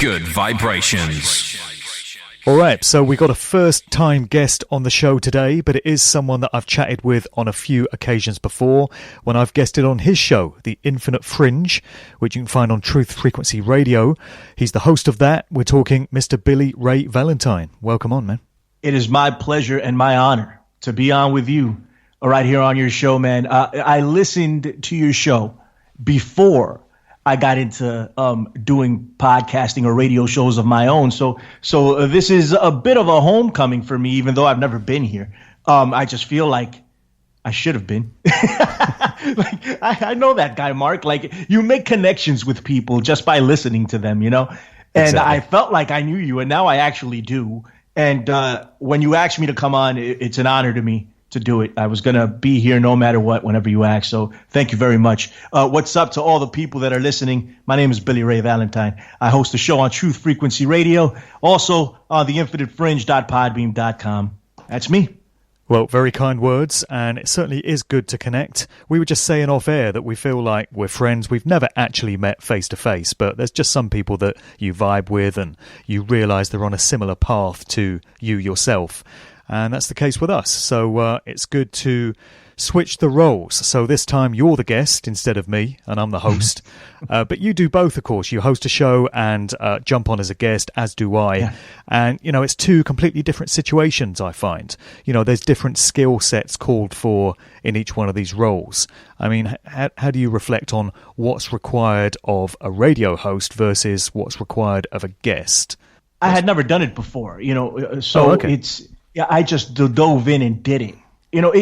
Good vibrations. All right, so we got a first-time guest on the show today, but it is someone that I've chatted with on a few occasions before when I've guested on his show, The Infinite Fringe, which you can find on Truth Frequency Radio. He's the host of that. We're talking Mr. Billy Ray Valentine. Welcome on, man. It is my pleasure and my honor to be on with you right here on your show, man. I listened to your show before I got into doing podcasting or radio shows of my own. So this is a bit of a homecoming for me, even though I've never been here. I just feel like I should have been. I know that guy, Mark. Like, you make connections with people just by listening to them, you know? And exactly. I felt like I knew you, and now I actually do. And when you asked me to come on, it's an honor to me to do it. I was going to be here no matter what, whenever you ask. So thank you very much. What's up to all the people that are listening? My name is Billy Ray Valentine. I host a show on Truth Frequency Radio, also on the infinitefringe.podbeam.com. That's me. Well, very kind words, and it certainly is good to connect. We were just saying off air that we feel like we're friends. We've never actually met face to face, but there's just some people that you vibe with and you realise they're on a similar path to you yourself. And that's the case with us. So it's good to switch the roles. So this time you're the guest instead of me, and I'm the host. But you do both, of course. You host a show and jump on as a guest, as do I. Yeah. And, you know, it's two completely different situations, I find. You know, there's different skill sets called for in each one of these roles. I mean, how do you reflect on what's required of a radio host versus what's required of a guest? I had never done it before, you know, so Yeah, I just dove in and did it. You know,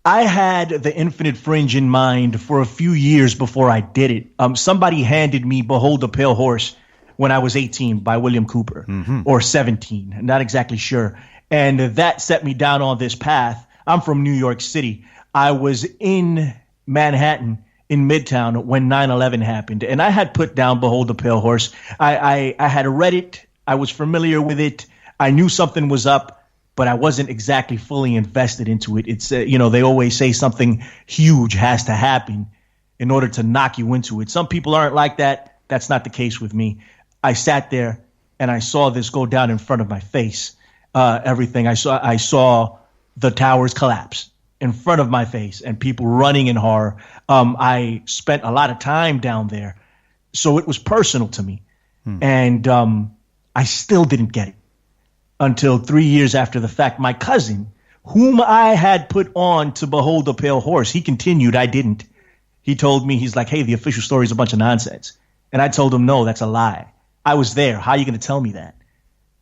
I had the Infinite Fringe in mind for a few years before I did it. Somebody handed me Behold the Pale Horse when I was 18 by William Cooper, or 17, not exactly sure. And that set me down on this path. I'm from New York City. I was in Manhattan in Midtown when 9/11 happened, and I had put down Behold the Pale Horse. I had read it. I was familiar with it. I knew something was up, but I wasn't exactly fully invested into it. It's, you know, they always say something huge has to happen in order to knock you into it. Some people aren't like that. That's not the case with me. I sat there and I saw this go down in front of my face. Everything I saw the towers collapse in front of my face and people running in horror. I spent a lot of time down there, so it was personal to me. And I still didn't get it until 3 years after the fact. My cousin, whom I had put on to Behold the Pale Horse, he continued. I didn't. He told me, he's like, hey, the official story is a bunch of nonsense. And I told him, no, that's a lie. I was there. How are you going to tell me that?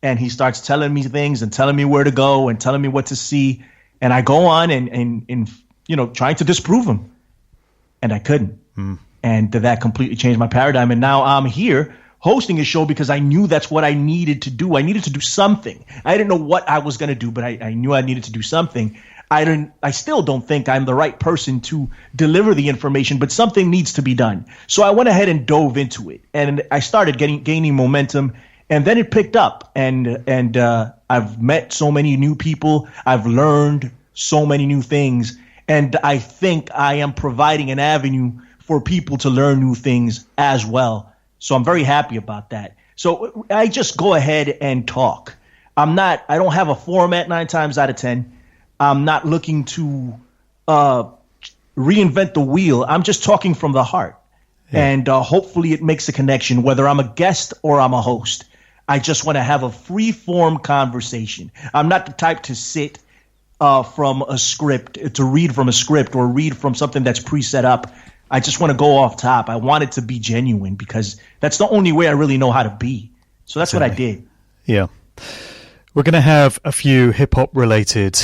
And he starts telling me things and telling me where to go and telling me what to see. And I go on and you know, trying to disprove him. And I couldn't. And that completely changed my paradigm. And now I'm here hosting a show because I knew that's what I needed to do. I needed to do something. I didn't know what I was going to do, but I knew I needed to do something. I still don't think I'm the right person to deliver the information, but something needs to be done. So I went ahead and dove into it, and I started gaining momentum, and then it picked up. And I've met so many new people. I've learned so many new things, and I think I am providing an avenue for people to learn new things as well. So I'm very happy about that. So I just go ahead and talk. I don't have a format 9 times out of 10. I'm not looking to reinvent the wheel. I'm just talking from the heart. Yeah. And hopefully it makes a connection, whether I'm a guest or I'm a host. I just want to have a free-form conversation. I'm not the type to sit from a script, to read from a script or read from something that's pre-set up. I just want to go off top. I want it to be genuine because that's the only way I really know how to be. So that's what I did. Yeah. We're going to have a few hip-hop related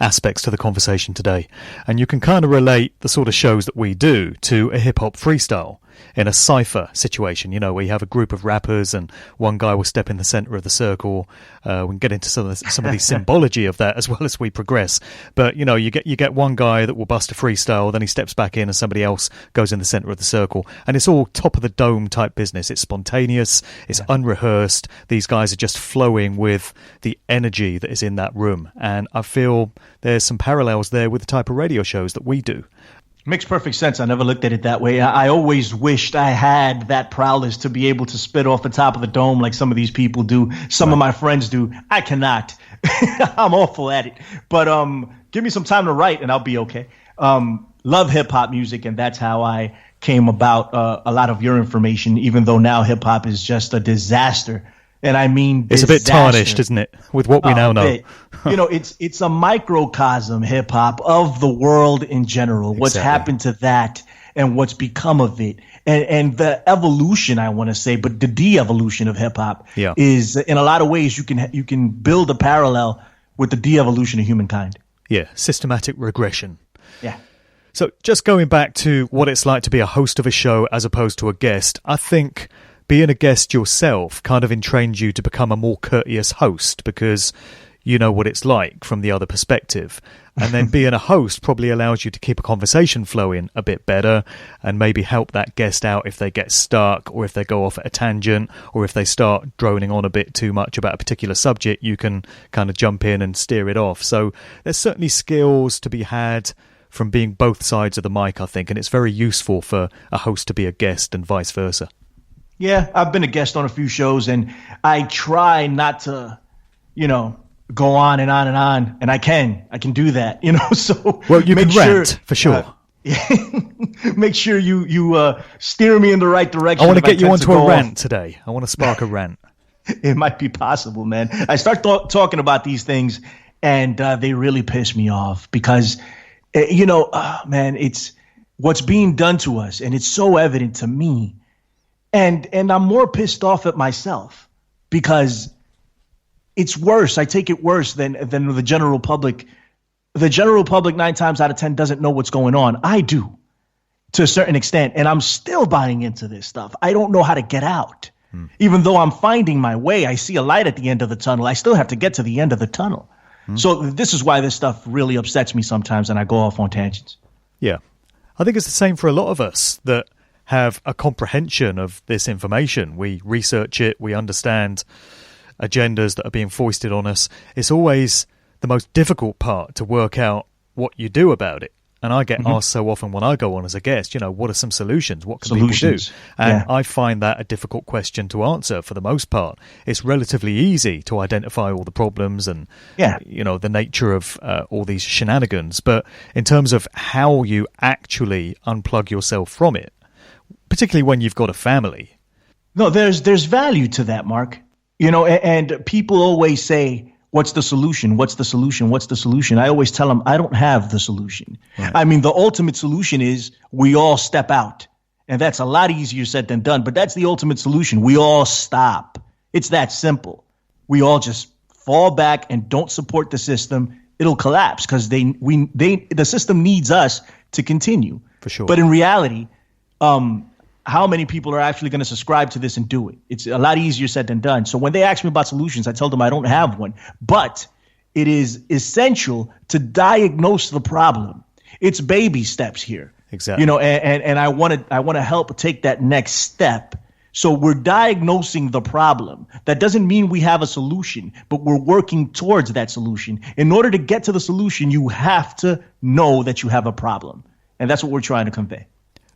aspects to the conversation today. And you can kind of relate the sort of shows that we do to a hip-hop freestyle in a cypher situation, you know, where you have a group of rappers and one guy will step in the center of the circle. We can get into some of the symbology of that as well as we progress. But, you know, you get one guy that will bust a freestyle, then he steps back in and somebody else goes in the center of the circle. And it's all top of the dome type business. It's spontaneous. It's unrehearsed. These guys are just flowing with the energy that is in that room. And I feel there's some parallels there with the type of radio shows that we do. Makes perfect sense. I never looked at it that way. I always wished I had that prowess to be able to spit off the top of the dome like some of these people do. Some of my friends do. I cannot. I'm awful at it. But give me some time to write and I'll be okay. Love hip hop music, and that's how I came about a lot of your information, even though now hip hop is just a disaster. And I mean, it's a bit tarnished, isn't it, with what we now know? It's a microcosm, hip hop, of the world in general. What's happened to that and what's become of it, and the evolution, I want to say, but the de-evolution of hip hop is, in a lot of ways, you can build a parallel with the de-evolution of humankind. Yeah, systematic regression. Yeah. So just going back to what it's like to be a host of a show as opposed to a guest, I think being a guest yourself kind of entrains you to become a more courteous host because you know what it's like from the other perspective. And then being a host probably allows you to keep a conversation flowing a bit better and maybe help that guest out if they get stuck or if they go off at a tangent or if they start droning on a bit too much about a particular subject, you can kind of jump in and steer it off. So there's certainly skills to be had from being both sides of the mic, I think, and it's very useful for a host to be a guest and vice versa. Yeah, I've been a guest on a few shows, and I try not to, go on and on and on, and I can do that, So well, you can rant for sure. Make sure you steer me in the right direction. I want to get you onto a rant today. I want to spark a rant. It might be possible, man. I start talking about these things, and they really piss me off because, man, it's what's being done to us, and it's so evident to me. And I'm more pissed off at myself because it's worse. I take it worse than the general public. The general public 9 times out of 10 doesn't know what's going on. I do to a certain extent, and I'm still buying into this stuff. I don't know how to get out. Even though I'm finding my way, I see a light at the end of the tunnel. I still have to get to the end of the tunnel. So this is why this stuff really upsets me sometimes, and I go off on tangents. Yeah. I think it's the same for a lot of us that have a comprehension of this information. We research it, we understand agendas that are being foisted on us. It's always the most difficult part to work out what you do about it. And I get asked so often when I go on as a guest, what are some solutions? What can people do? And I find that a difficult question to answer for the most part. It's relatively easy to identify all the problems and, the nature of all these shenanigans. But in terms of how you actually unplug yourself from it, particularly when you've got a family. No, there's value to that, Mark. And people always say, what's the solution? What's the solution? What's the solution? I always tell them I don't have the solution. Right. I mean, the ultimate solution is we all step out. And that's a lot easier said than done. But that's the ultimate solution. We all stop. It's that simple. We all just fall back and don't support the system. It'll collapse because the system needs us to continue. For sure. But in reality, how many people are actually going to subscribe to this and do it? It's a lot easier said than done. So when they ask me about solutions, I tell them I don't have one. But it is essential to diagnose the problem. It's baby steps here. Exactly. And I want to help take that next step. So we're diagnosing the problem. That doesn't mean we have a solution, but we're working towards that solution. In order to get to the solution, you have to know that you have a problem. And that's what we're trying to convey.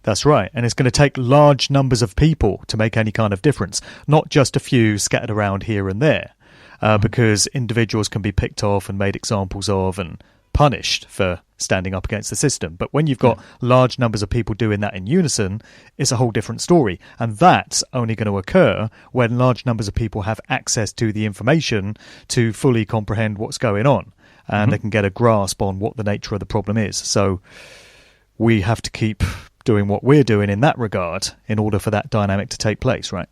That's right. And it's going to take large numbers of people to make any kind of difference, not just a few scattered around here and there, because individuals can be picked off and made examples of and punished for standing up against the system. But when you've got large numbers of people doing that in unison, it's a whole different story. And that's only going to occur when large numbers of people have access to the information to fully comprehend what's going on. And they can get a grasp on what the nature of the problem is. So we have to keep doing what we're doing in that regard in order for that dynamic to take place, right?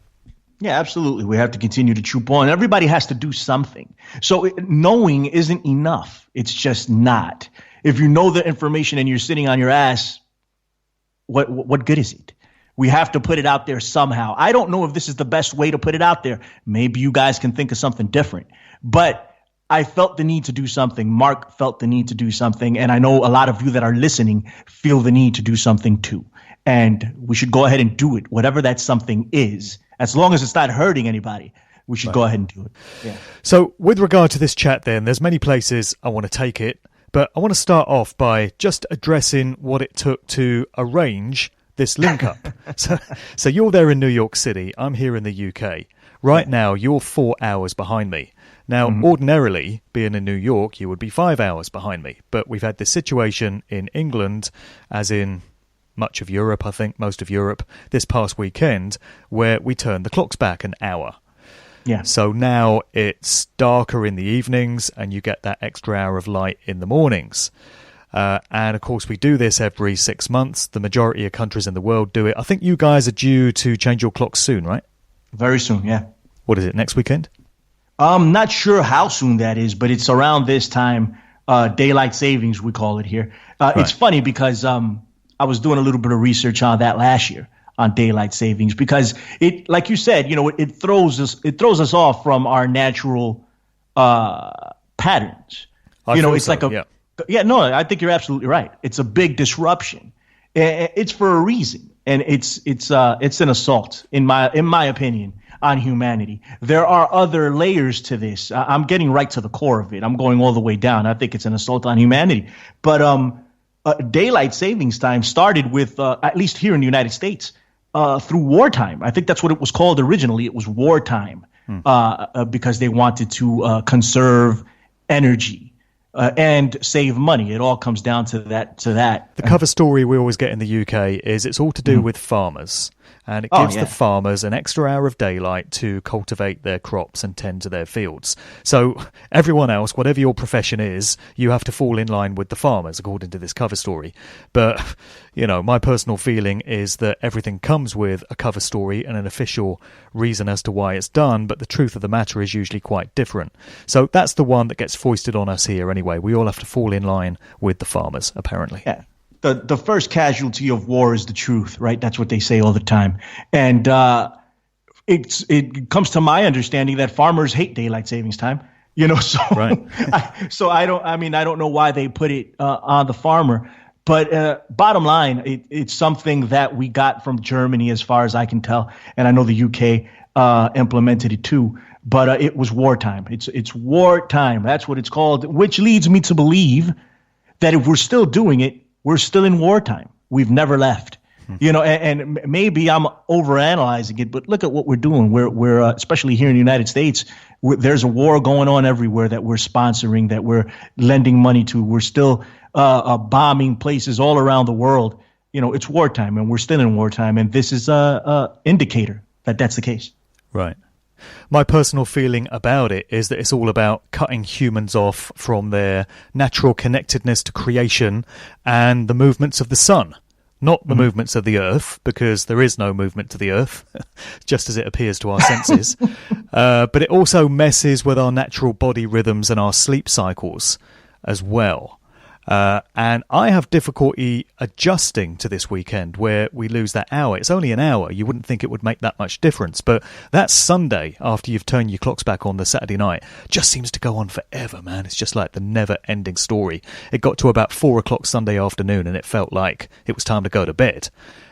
Yeah, absolutely. We have to continue to troop on. Everybody has to do something. So knowing isn't enough. It's just not. If you know the information and you're sitting on your ass, what good is it? We have to put it out there somehow. I don't know if this is the best way to put it out there. Maybe you guys can think of something different. But I felt the need to do something. Mark felt the need to do something. And I know a lot of you that are listening feel the need to do something too. And we should go ahead and do it, whatever that something is. As long as it's not hurting anybody, we should go ahead and do it. Yeah. So with regard to this chat then, there's many places I want to take it. But I want to start off by just addressing what it took to arrange this link up. So you're there in New York City. I'm here in the UK. Right now, you're 4 hours behind me. Now, ordinarily, being in New York, you would be 5 hours behind me. But we've had this situation in England, as in much of Europe, I think, most of Europe, this past weekend, where we turned the clocks back an hour. Yeah. So now it's darker in the evenings, and you get that extra hour of light in the mornings. And, of course, we do this every 6 months. The majority of countries in the world do it. I think you guys are due to change your clocks soon, right? Very soon, yeah. What is it, next weekend? I'm not sure how soon that is, but it's around this time, daylight savings, we call it here. Right. It's funny because I was doing a little bit of research on that last year on daylight savings because it, like you said, it throws us off from our natural patterns. It's so, like I think you're absolutely right. It's a big disruption. It's for a reason. And it's an assault, in my opinion, on humanity. There are other layers to this. I'm getting right to the core of it. I'm going all the way down. I think it's an assault on humanity. But daylight savings time started with, at least here in the United States, through wartime. I think that's what it was called originally. It was wartime because they wanted to conserve energy. And save money. It all comes down to that. The cover story we always get in the UK is it's all to do with farmers. And it gives the farmers an extra hour of daylight to cultivate their crops and tend to their fields. So everyone else, whatever your profession is, you have to fall in line with the farmers, according to this cover story. But, my personal feeling is that everything comes with a cover story and an official reason as to why it's done, but the truth of the matter is usually quite different. So that's the one that gets foisted on us here anyway. We all have to fall in line with the farmers, apparently. Yeah. The first casualty of war is the truth, right? That's what they say all the time. And it comes to my understanding that farmers hate daylight savings time, so right. I don't know why they put it on the farmer. But bottom line, it's something that we got from Germany as far as I can tell. And I know the UK implemented it too. But it was wartime. It's wartime. That's what it's called, which leads me to believe that if we're still doing it, we're still in wartime. We've never left, and maybe I'm overanalyzing it, but look at what we're doing. We're especially here in the United States, there's a war going on everywhere that we're sponsoring, that we're lending money to. We're still bombing places all around the world. It's wartime, and we're still in wartime. And this is a indicator that that's the case. Right. My personal feeling about it is that it's all about cutting humans off from their natural connectedness to creation and the movements of the sun, not the movements of the earth, because there is no movement to the earth, just as it appears to our senses. But it also messes with our natural body rhythms and our sleep cycles as well. And I have difficulty adjusting to this weekend where we lose that hour. It's only an hour. You wouldn't think it would make that much difference. But that Sunday, after you've turned your clocks back on the Saturday night, just seems to go on forever, man. It's just like the never-ending story. It got to about 4 o'clock Sunday afternoon, and it felt like it was time to go to bed.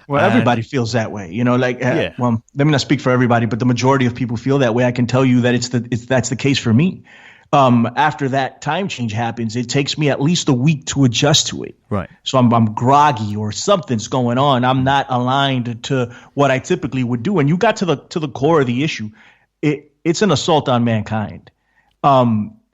Well, everybody feels that way, Well, let me not speak for everybody, but the majority of people feel that way. I can tell you that that's the case for me. After that time change happens, it takes me at least a week to adjust to it. Right. So I'm groggy or something's going on. I'm not aligned to what I typically would do. And you got to the core of the issue. It's an assault on mankind.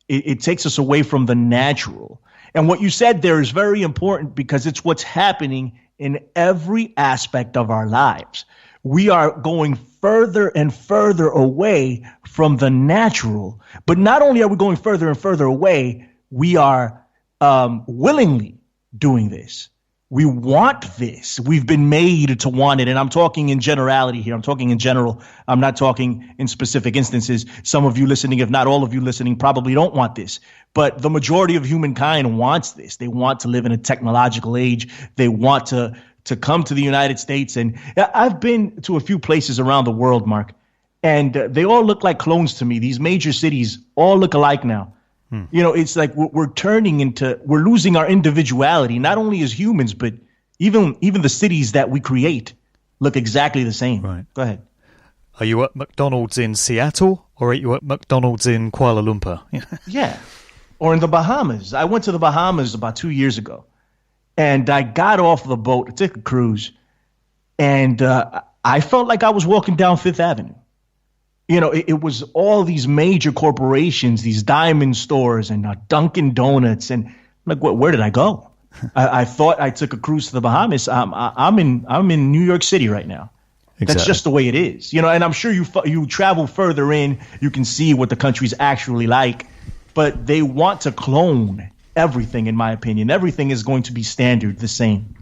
It takes us away from the natural. And what you said there is very important because it's what's happening in every aspect of our lives. We are going further and further away from the natural. But not only are we going further and further away, we are willingly doing this. We want this. We've been made to want it. And I'm talking in generality here. I'm talking in general. I'm not talking in specific instances. Some of you listening, if not all of you listening, probably don't want this. But the majority of humankind wants this. They want to live in a technological age. They want to come to the United States. And I've been to a few places around the world, Mark, and they all look like clones to me. These major cities all look alike now. It's like we're losing our individuality, not only as humans, but even the cities that we create look exactly the same. Right. Go ahead. Are you at McDonald's in Seattle or are you at McDonald's in Kuala Lumpur? Yeah. Or in the Bahamas. I went to the Bahamas about 2 years ago, and I got off the boat, I took a cruise, and I felt like I was walking down Fifth Avenue. You know, it was all these major corporations, these diamond stores and Dunkin' Donuts. And I'm like, where did I go? I thought I took a cruise to the Bahamas. I'm in New York City right now. Exactly. That's just the way it is. You know, and I'm sure you travel further in, you can see what the country's actually like. But they want to clone everything, in my opinion. Everything is going to be standard, the same.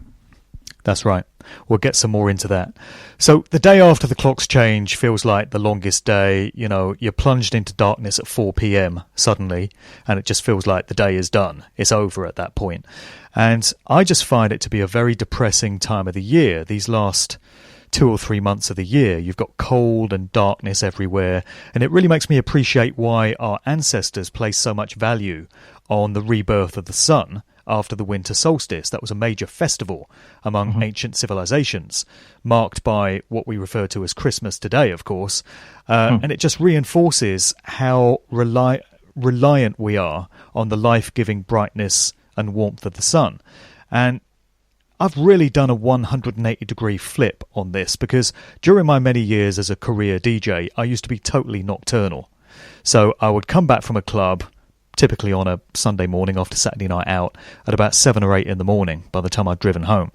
That's right. We'll get some more into that. So the day after the clocks change feels like the longest day. You know, you're plunged into darkness at 4 p.m. suddenly, and it just feels like the day is done. It's over at that point. And I just find it to be a very depressing time of the year. These last 2 or 3 months of the year, you've got cold and darkness everywhere, and it really makes me appreciate why our ancestors placed so much value on the rebirth of the sun after the winter solstice. That was a major festival among ancient civilizations, marked by what we refer to as Christmas today, of course. And it just reinforces how reliant we are on the life-giving brightness and warmth of the sun. And I've really done a 180-degree flip on this, because during my many years as a career DJ, I used to be totally nocturnal. So I would come back from a club, typically on a Sunday morning after Saturday night out, at about 7 or 8 in the morning by the time I'd driven home.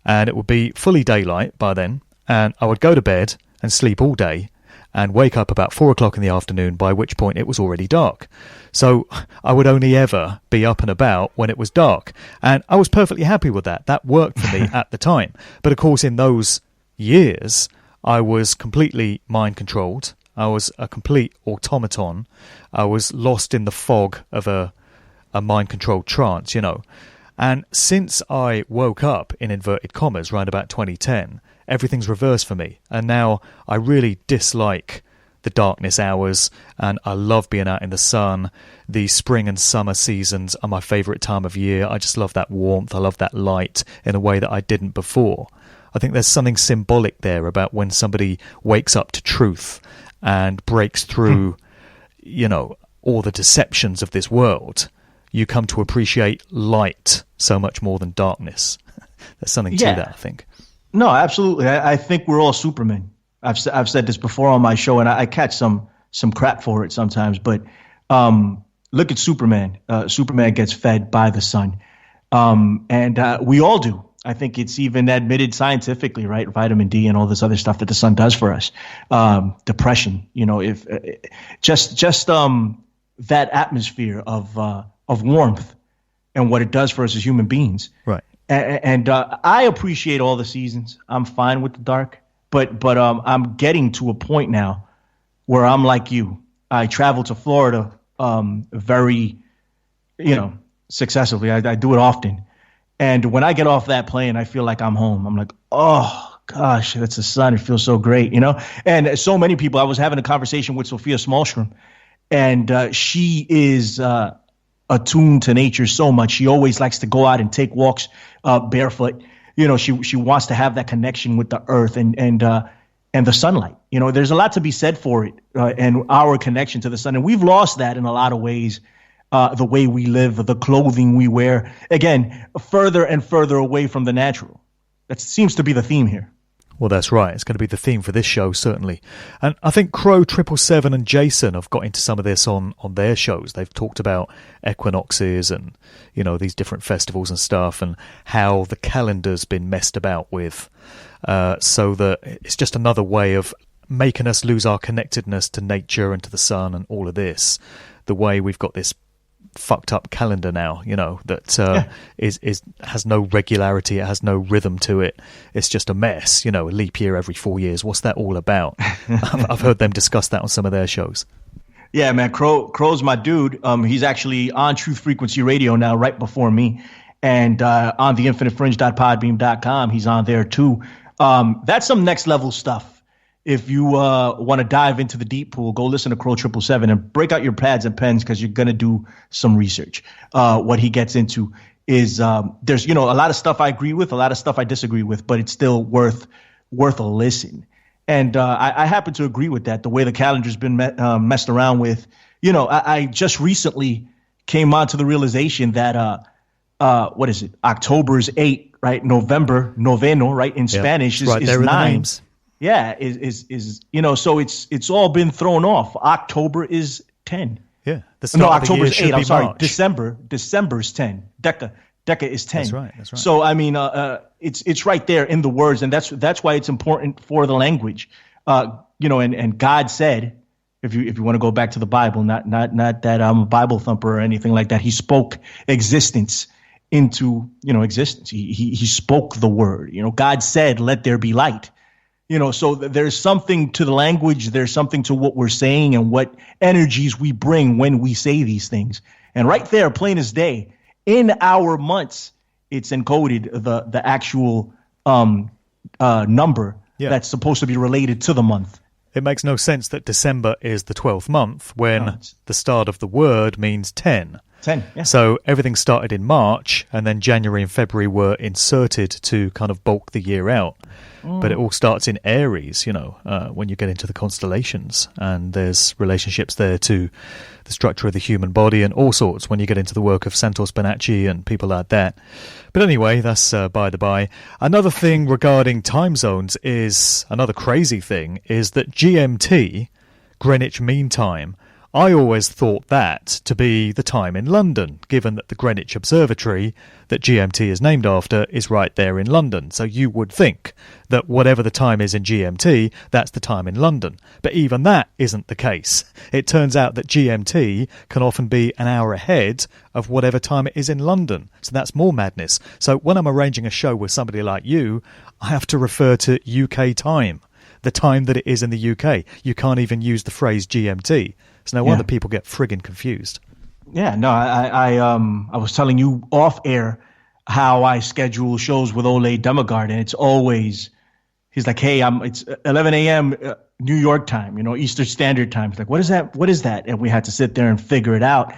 And it would be fully daylight by then, and I would go to bed and sleep all day and wake up about 4 o'clock in the afternoon, by which point it was already dark. So I would only ever be up and about when it was dark. And I was perfectly happy with that. That worked for me at the time. But of course, in those years, I was completely mind-controlled. I was a complete automaton. I was lost in the fog of a mind-controlled trance, you know. And since I woke up, in inverted commas, around about 2010, everything's reversed for me. And now I really dislike the darkness hours, and I love being out in the sun. The spring and summer seasons are my favourite time of year. I just love that warmth. I love that light in a way that I didn't before. I think there's something symbolic there about when somebody wakes up to truth and breaks through, you know, all the deceptions of this world. You come to appreciate light so much more than darkness. There's something to that, I think. No, absolutely. I think we're all Supermen. I've said this before on my show, and I catch some crap for it sometimes. But look at Superman. Superman gets fed by the sun, and we all do. I think it's even admitted scientifically, right? Vitamin D and all this other stuff that the sun does for us. Depression, you know, if just that atmosphere of warmth and what it does for us as human beings. Right. And I appreciate all the seasons. I'm fine with the dark, but I'm getting to a point now where I'm like you. I travel to Florida very, you know, successively. I do it often. And when I get off that plane, I feel like I'm home. I'm like, oh, gosh, that's the sun. It feels so great, you know? And so many people, I was having a conversation with Sophia Smallstrom, and she is attuned to nature so much. She always likes to go out and take walks barefoot. You know, she wants to have that connection with the earth and the sunlight. You know, there's a lot to be said for it and our connection to the sun. And we've lost that in a lot of ways. The way we live, the clothing we wear, again, further and further away from the natural. That seems to be the theme here. Well, that's right. It's going to be the theme for this show, certainly. And I think Crow 777 and Jason have got into some of this on their shows. They've talked about equinoxes and, you know, these different festivals and stuff, and how the calendar's been messed about with, so that it's just another way of making us lose our connectedness to nature and to the sun and all of this. The way we've got this fucked up calendar now, you know, that has no regularity, it has no rhythm to it. It's just a mess, you know, a leap year every 4 years. What's that all about? I've heard them discuss that on some of their shows. Yeah, man, Crow's my dude. He's actually on Truth Frequency Radio now, right before me, and on the infinitefringe.podbeam.com, he's on there too. That's some next level stuff. If you want to dive into the deep pool, go listen to Crow 777 and break out your pads and pens, because you're going to do some research. What he gets into is there's, you know, a lot of stuff I agree with, a lot of stuff I disagree with, but it's still worth a listen. And I happen to agree with that. The way the calendar's been messed around with, you know, I just recently came on to the realization that what is it? October is 8, right? November, noveno, right? In Spanish is, right is there in 9. the names. Yeah, is so it's all been thrown off. October is 10. Yeah, the start of the year October's should 8. be I'm sorry, March. December's 10. Deca is 10. That's right. So I mean, it's right there in the words, and that's why it's important for the language. And God said, if you want to go back to the Bible, not that I'm a Bible thumper or anything like that. He spoke existence into existence. He spoke the word. God said, "Let there be light." So there's something to the language. There's something to what we're saying and what energies we bring when we say these things. And right there, plain as day, in our months, it's encoded the actual number that's supposed to be related to the month. It makes no sense that December is the 12th month when the start of the word means 10. 10, yeah. So everything started in March, and then January and February were inserted to kind of bulk the year out. But it all starts in Aries, when you get into the constellations, and there's relationships there to the structure of the human body and all sorts when you get into the work of Santos Bonacci and people like that. But anyway, that's by the by. Another thing regarding time zones is, another crazy thing, is that GMT, Greenwich Mean Time, I always thought that to be the time in London, given that the Greenwich Observatory that GMT is named after is right there in London. So you would think that whatever the time is in GMT, that's the time in London. But even that isn't the case. It turns out that GMT can often be an hour ahead of whatever time it is in London. So that's more madness. So when I'm arranging a show with somebody like you, I have to refer to UK time, the time that it is in the UK. You can't even use the phrase GMT. So no wonder people get friggin' confused. Yeah, no, I was telling you off air how I schedule shows with Ole Demigard, and it's always, he's like, hey, it's 11 a.m. New York time, Eastern Standard Time. He's like, what is that? What is that? And we had to sit there and figure it out.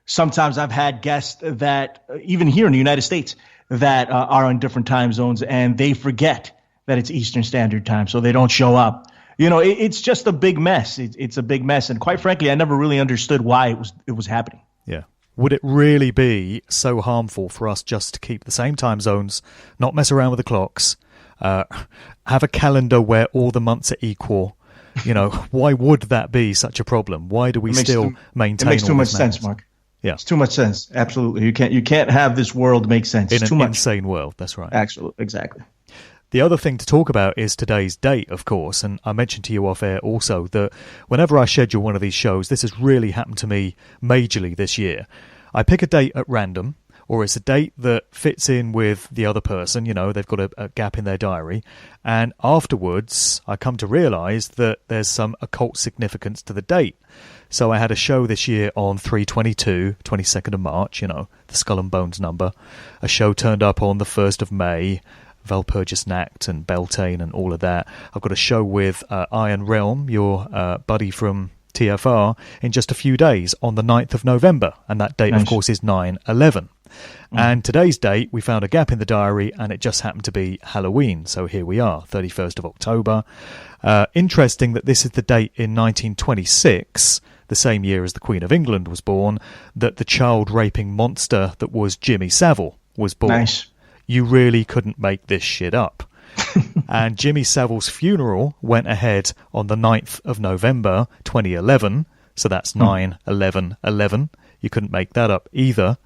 Sometimes I've had guests that, even here in the United States, that are on different time zones, and they forget that it's Eastern Standard Time, so they don't show up. It's just a big mess. It's a big mess. And quite frankly, I never really understood why it was happening. Yeah. Would it really be so harmful for us just to keep the same time zones, not mess around with the clocks, have a calendar where all the months are equal? Why would that be such a problem? Why do we still maintain? It makes too much madness? sense, Mark. Yeah, it's too much sense. Absolutely, you can't have this world make sense. In it's an too much. Insane world. That's right. Absolutely, exactly. The other thing to talk about is today's date, of course, and I mentioned to you off air also that whenever I schedule one of these shows, this has really happened to me majorly this year. I pick a date at random, or it's a date that fits in with the other person, they've got a gap in their diary, and afterwards I come to realise that there's some occult significance to the date. So I had a show this year on 3/22, 22nd of March, the Skull and Bones number. A show turned up on the 1st of May, Valpurgis Nacht and Beltane and all of that. I've got a show with Iron Realm, your buddy from TFR, in just a few days on the 9th of November. And that date, of course, is 9/11. And today's date, we found a gap in the diary, and it just happened to be Halloween. So here we are, 31st of October. Interesting that this is the date in 1926, the same year as the Queen of England was born, that the child-raping monster that was Jimmy Savile was born. Nice. You really couldn't make this shit up. And Jimmy Savile's funeral went ahead on the 9th of November 2011. So that's 9/11/11. You couldn't make that up either.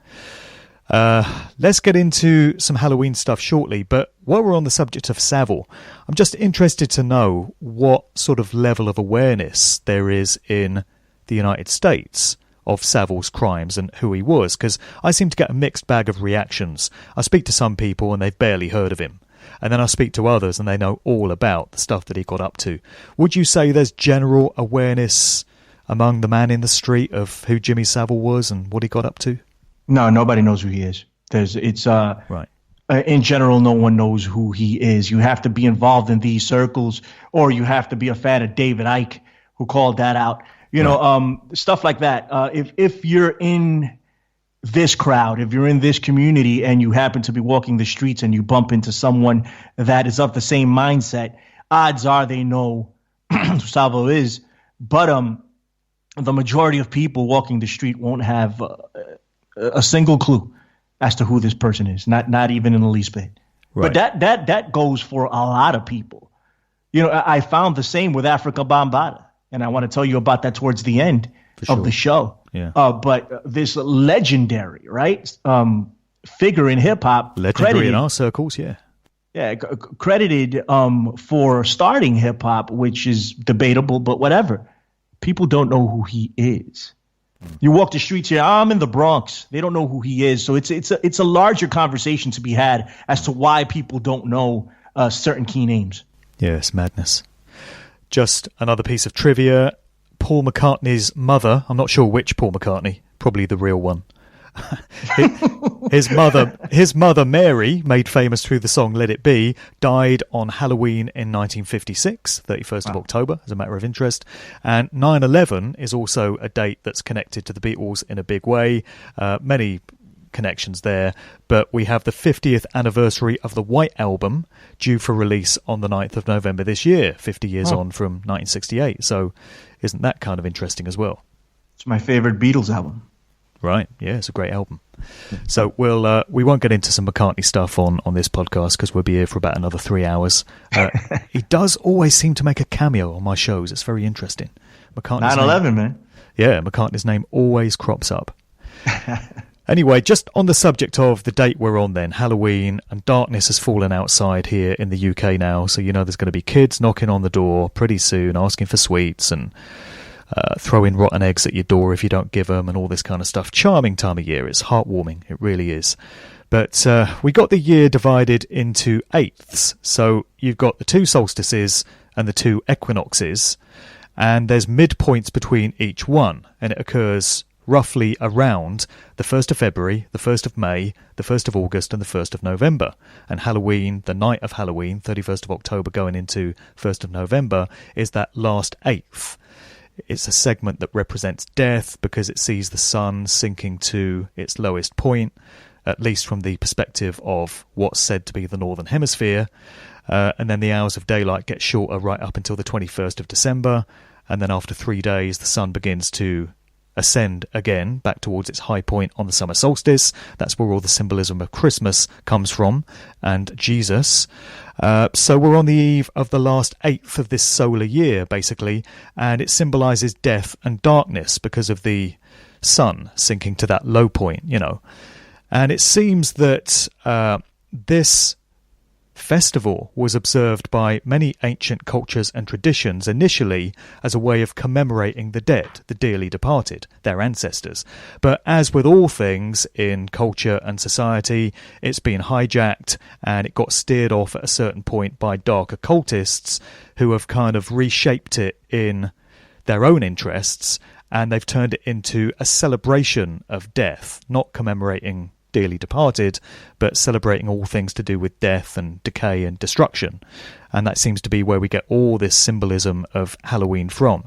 Let's get into some Halloween stuff shortly. But while we're on the subject of Savile, I'm just interested to know what sort of level of awareness there is in the United States of Savile's crimes and who he was, because I seem to get a mixed bag of reactions. I speak to some people and they've barely heard of him, and then I speak to others and they know all about the stuff that he got up to. Would you say there's general awareness among the man in the street of who Jimmy Savile was and what he got up to? No, nobody knows who he is. Right. In general, no one knows who he is. You have to be involved in these circles, or you have to be a fan of David Icke, who called that out. Stuff like that. If you're in this crowd, if you're in this community and you happen to be walking the streets and you bump into someone that is of the same mindset, odds are they know who Savile is. But the majority of people walking the street won't have a single clue as to who this person is, not even in the least bit. Right. But that goes for a lot of people. You know, I found the same with Africa Bambaataa, and I want to tell you about that towards the end of the show. Yeah. But this legendary, right, figure in hip hop, legendary in our circles, credited for starting hip hop, which is debatable, but whatever. People don't know who he is. You walk the streets here. I'm in the Bronx. They don't know who he is. So it's a larger conversation to be had as to why people don't know certain key names. Yes, madness. Just another piece of trivia. Paul McCartney's mother, I'm not sure which Paul McCartney, probably the real one. His mother Mary, made famous through the song Let It Be, died on Halloween in 1956, 31st of October, as a matter of interest. And 9/11 is also a date that's connected to the Beatles in a big way. Many connections there, but we have the 50th anniversary of the White Album due for release on the 9th of November this year, 50 years on from 1968. So isn't that kind of interesting as well? It's my favorite Beatles album. Right, yeah, it's a great album. So we won't get into some McCartney stuff on this podcast because we'll be here for about another 3 hours. He does always seem to make a cameo on my shows. It's very interesting. 9/11, man. Yeah, McCartney's name always crops up. Anyway, just on the subject of the date we're on then, Halloween, and darkness has fallen outside here in the UK now, so you know there's going to be kids knocking on the door pretty soon, asking for sweets and throwing rotten eggs at your door if you don't give them and all this kind of stuff. Charming time of year. It's heartwarming. It really is. But we got the year divided into eighths. So you've got the 2 solstices and the 2 equinoxes, and there's midpoints between each one, and it occurs roughly around the 1st of February, the 1st of May, the 1st of August and the 1st of November. And Halloween, the night of Halloween, 31st of October going into 1st of November, is that last eighth. It's a segment that represents death because it sees the sun sinking to its lowest point, at least from the perspective of what's said to be the Northern Hemisphere. And then the hours of daylight get shorter right up until the 21st of December. And then after 3 days, the sun begins to ascend again back towards its high point on the summer solstice. That's where all the symbolism of Christmas comes from, and Jesus. So we're on the eve of the last eighth of this solar year, basically, and it symbolises death and darkness because of the sun sinking to that low point, you know. And it seems that this festival was observed by many ancient cultures and traditions initially as a way of commemorating the dead, the dearly departed, their ancestors. But as with all things in culture and society, it's been hijacked and it got steered off at a certain point by dark occultists who have kind of reshaped it in their own interests, and they've turned it into a celebration of death, not commemorating dearly departed, but celebrating all things to do with death and decay and destruction. And that seems to be where we get all this symbolism of Halloween from.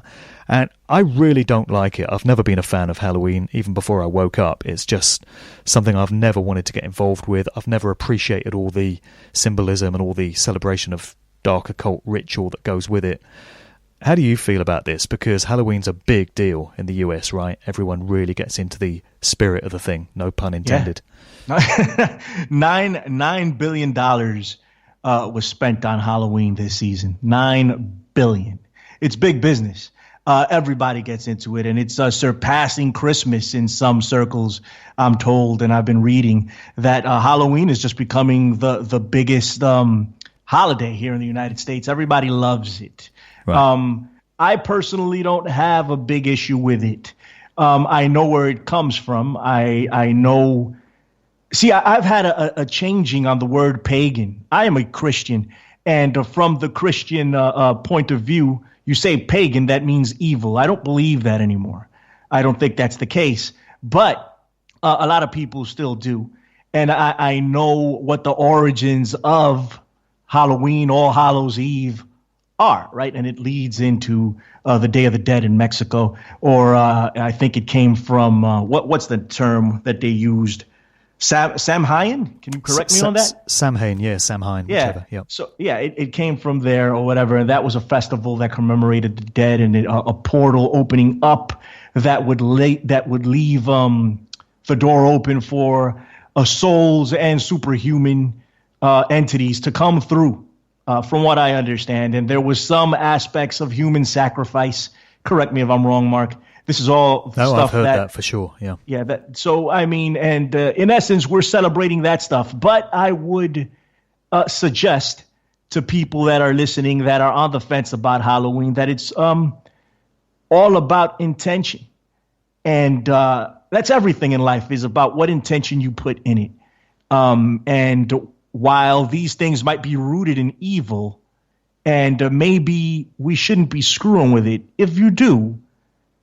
And I really don't like it. I've never been a fan of Halloween, even before I woke up. It's just something I've never wanted to get involved with. I've never appreciated all the symbolism and all the celebration of dark occult ritual that goes with it. How do you feel about this? Because Halloween's a big deal in the US, right? Everyone really gets into the spirit of the thing. No pun intended. Yeah. $9 billion was spent on Halloween this season. $9 billion. It's big business. Everybody gets into it, and it's surpassing Christmas in some circles, I'm told, and I've been reading that Halloween is just becoming the biggest holiday here in the United States. Everybody loves it. Right. I personally don't have a big issue with it. I know where it comes from. I know. See, I've had a changing on the word pagan. I am a Christian, and from the Christian point of view, you say pagan, that means evil. I don't believe that anymore. I don't think that's the case, but a lot of people still do. And I know what the origins of Halloween, All Hallows Eve are, right? And it leads into the Day of the Dead in Mexico, or I think it came from what's the term that they used Samhain? Can you correct me on that? Samhain, yeah, Samhain, whichever. Yep. So, it came from there or whatever, and that was a festival that commemorated the dead, and a portal opening up that would leave the door open for souls and superhuman entities to come through, from what I understand. And there was some aspects of human sacrifice. Correct me if I'm wrong, Mark. This is all stuff I've heard that for sure. Yeah. Yeah. So, I mean, and in essence, we're celebrating that stuff. But I would suggest to people that are listening that are on the fence about Halloween that it's all about intention. And that's everything in life, is about what intention you put in it. And while these things might be rooted in evil, and maybe we shouldn't be screwing with it, if you do,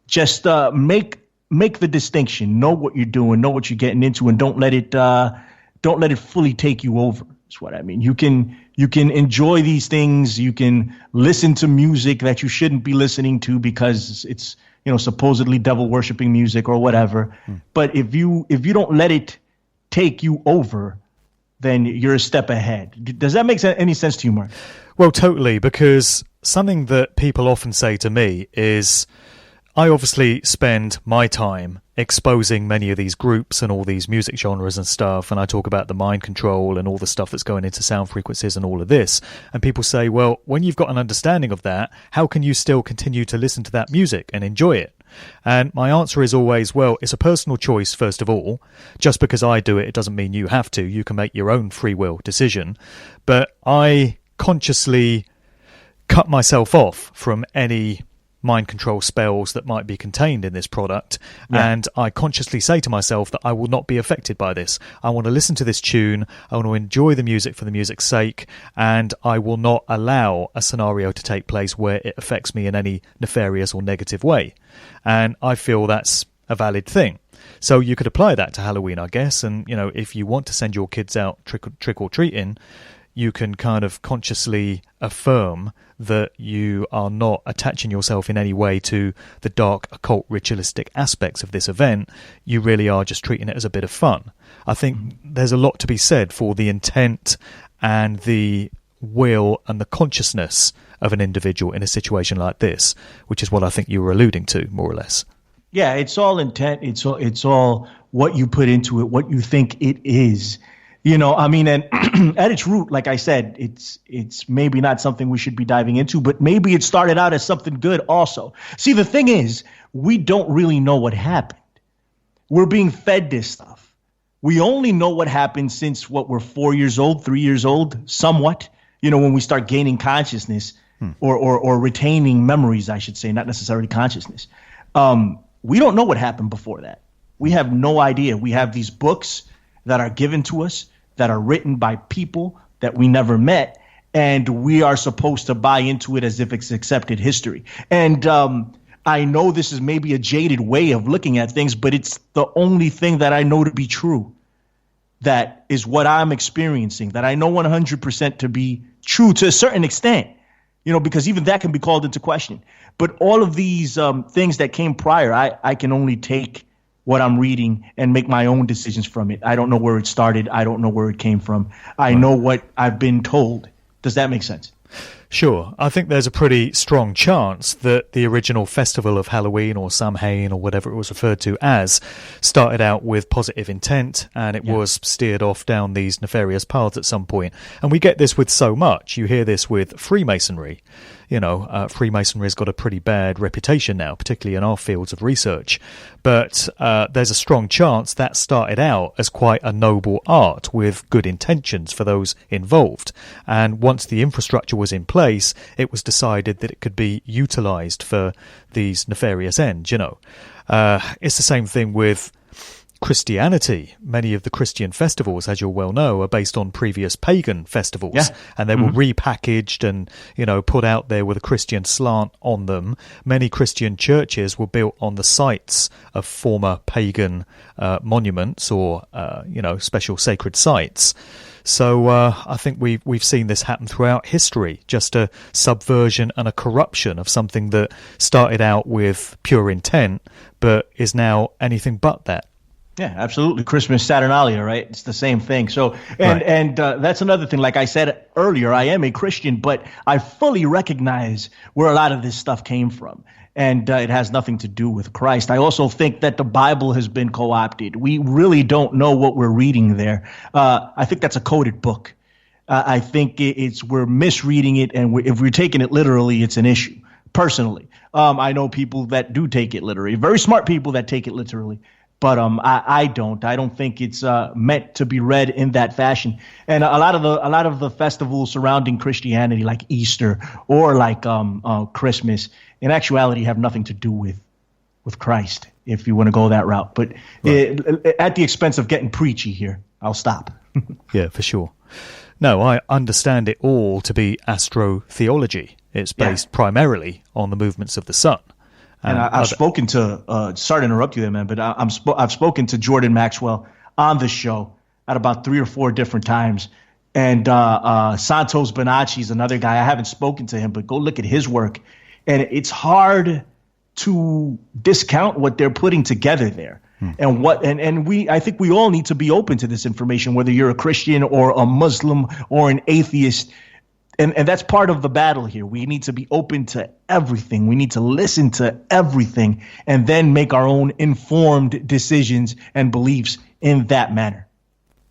just make the distinction. Know what you're doing. Know what you're getting into, and don't let it fully take you over. That's what I mean. You can enjoy these things. You can listen to music that you shouldn't be listening to because it's supposedly devil worshiping music or whatever. But if you don't let it take you over, then you're a step ahead. Does that make any sense to you, Mark? Well, totally. Because something that people often say to me is, I obviously spend my time exposing many of these groups and all these music genres and stuff, and I talk about the mind control and all the stuff that's going into sound frequencies and all of this. And people say, well, when you've got an understanding of that, how can you still continue to listen to that music and enjoy it? And my answer is always, well, it's a personal choice, first of all. Just because I do it, it doesn't mean you have to. You can make your own free will decision. But I consciously cut myself off from any mind control spells that might be contained in this product, and I consciously say to myself that I will not be affected by this. I want to listen to this tune, I want to enjoy the music for the music's sake, and I will not allow a scenario to take place where it affects me in any nefarious or negative way. And I feel that's a valid thing. So you could apply that to Halloween, I guess, and if you want to send your kids out trick or treating, you can kind of consciously affirm that you are not attaching yourself in any way to the dark, occult, ritualistic aspects of this event. You really are just treating it as a bit of fun. I think there's a lot to be said for the intent and the will and the consciousness of an individual in a situation like this, which is what I think you were alluding to, more or less. Yeah, it's all intent. It's all what you put into it, what you think it is. And at its root, like I said, it's maybe not something we should be diving into, but maybe it started out as something good also. See, the thing is, we don't really know what happened. We're being fed this stuff. We only know what happened since we're 4 years old, 3 years old, somewhat, when we start gaining consciousness or retaining memories, I should say, not necessarily consciousness. We don't know what happened before that. We have no idea. We have these books that are given to us, that are written by people that we never met, and we are supposed to buy into it as if it's accepted history. And I know this is maybe a jaded way of looking at things, but it's the only thing that I know to be true. That is what I'm experiencing, that I know 100% to be true to a certain extent, because even that can be called into question. But all of these things that came prior, I can only take what I'm reading and make my own decisions from it. I don't know where it started. I don't know where it came from. I know what I've been told. Does that make sense? Sure. I think there's a pretty strong chance that the original festival of Halloween or Samhain or whatever it was referred to as started out with positive intent, and it was steered off down these nefarious paths at some point. And we get this with so much. You hear this with Freemasonry. Freemasonry's got a pretty bad reputation now, particularly in our fields of research. But there's a strong chance that started out as quite a noble art with good intentions for those involved. And once the infrastructure was in place, it was decided that it could be utilized for these nefarious ends, It's the same thing with Christianity. Many of the Christian festivals, as you'll well know, are based on previous pagan festivals, and they were repackaged and put out there with a Christian slant on them. Many Christian churches were built on the sites of former pagan monuments or special sacred sites. So I think we've seen this happen throughout history, just a subversion and a corruption of something that started out with pure intent but is now anything but that. Yeah, absolutely. Christmas Saturnalia, right? It's the same thing. So, and that's another thing. Like I said earlier, I am a Christian, but I fully recognize where a lot of this stuff came from. And it has nothing to do with Christ. I also think that the Bible has been co-opted. We really don't know what we're reading there. I think that's a coded book. I think we're misreading it, and if we're taking it literally, it's an issue. Personally, I know people that do take it literally, very smart people that take it literally, but I don't. I don't think it's meant to be read in that fashion. And a lot of the festivals surrounding Christianity, like Easter or like Christmas, in actuality, have nothing to do with Christ, if you want to go that route. But at the expense of getting preachy here, I'll stop. Yeah, for sure. No, I understand it all to be astrotheology. It's based primarily on the movements of the sun. And I've spoken to, sorry to interrupt you there, man, but I've spoken to Jordan Maxwell on the show at about 3 or 4 different times. And Santos Bonacci is another guy. I haven't spoken to him, but go look at his work. And it's hard to discount what they're putting together there. And I think we all need to be open to this information, whether you're a Christian or a Muslim or an atheist. And that's part of the battle here. We need to be open to everything. We need to listen to everything and then make our own informed decisions and beliefs in that manner.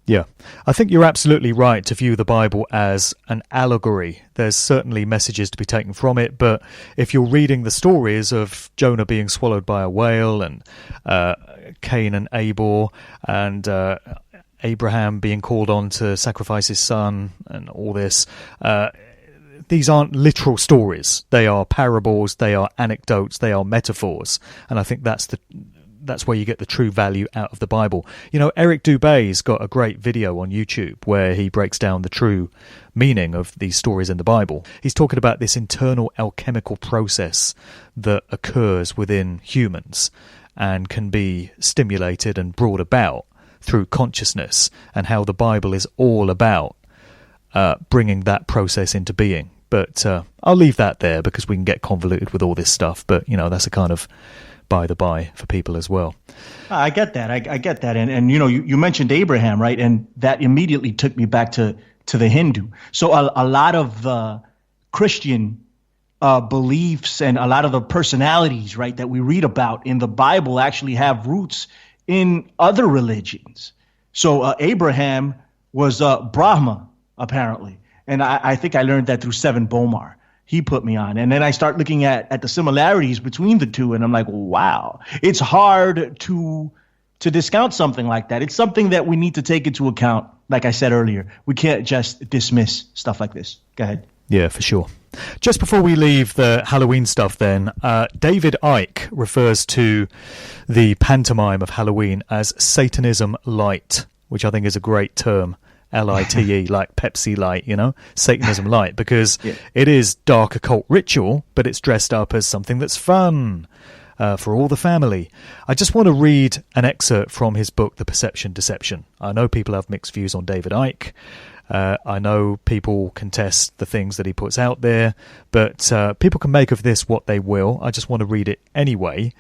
Yeah, I think you're absolutely right to view the Bible as an allegory. There's certainly messages to be taken from it, but if you're reading the stories of Jonah being swallowed by a whale and Cain and Abel and Abraham being called on to sacrifice his son and all this, these aren't literal stories. They are parables, they are anecdotes, they are metaphors, and I think that's where you get the true value out of the Bible. You know, Eric Dubé's got a great video on YouTube where he breaks down the true meaning of these stories in the Bible. He's talking about this internal alchemical process that occurs within humans and can be stimulated and brought about through consciousness, and how the Bible is all about bringing that process into being. But I'll leave that there because we can get convoluted with all this stuff. But, you know, that's a kind of by the by for people as well. I get that. I get that. And you know, you mentioned Abraham, right? And that immediately took me back to the Hindu. So a lot of the Christian beliefs and a lot of the personalities, right, that we read about in the Bible actually have roots in other religions. So Abraham was Brahma, apparently. And I think I learned that through Seven Bomar. He put me on. And then I start looking at the similarities between the two, and I'm like, wow. It's hard to discount something like that. It's something that we need to take into account. Like I said earlier, we can't just dismiss stuff like this. Go ahead. Yeah, for sure. Just before we leave the Halloween stuff then, David Icke refers to the pantomime of Halloween as Satanism Light, which I think is a great term. L-I-T-E, like Pepsi Light, you know, Satanism Light, because it is dark occult ritual, but it's dressed up as something that's fun for all the family. I just want to read an excerpt from his book, The Perception Deception. I know people have mixed views on David Icke. I know people contest the things that he puts out there, but people can make of this what they will. I just want to read it anyway.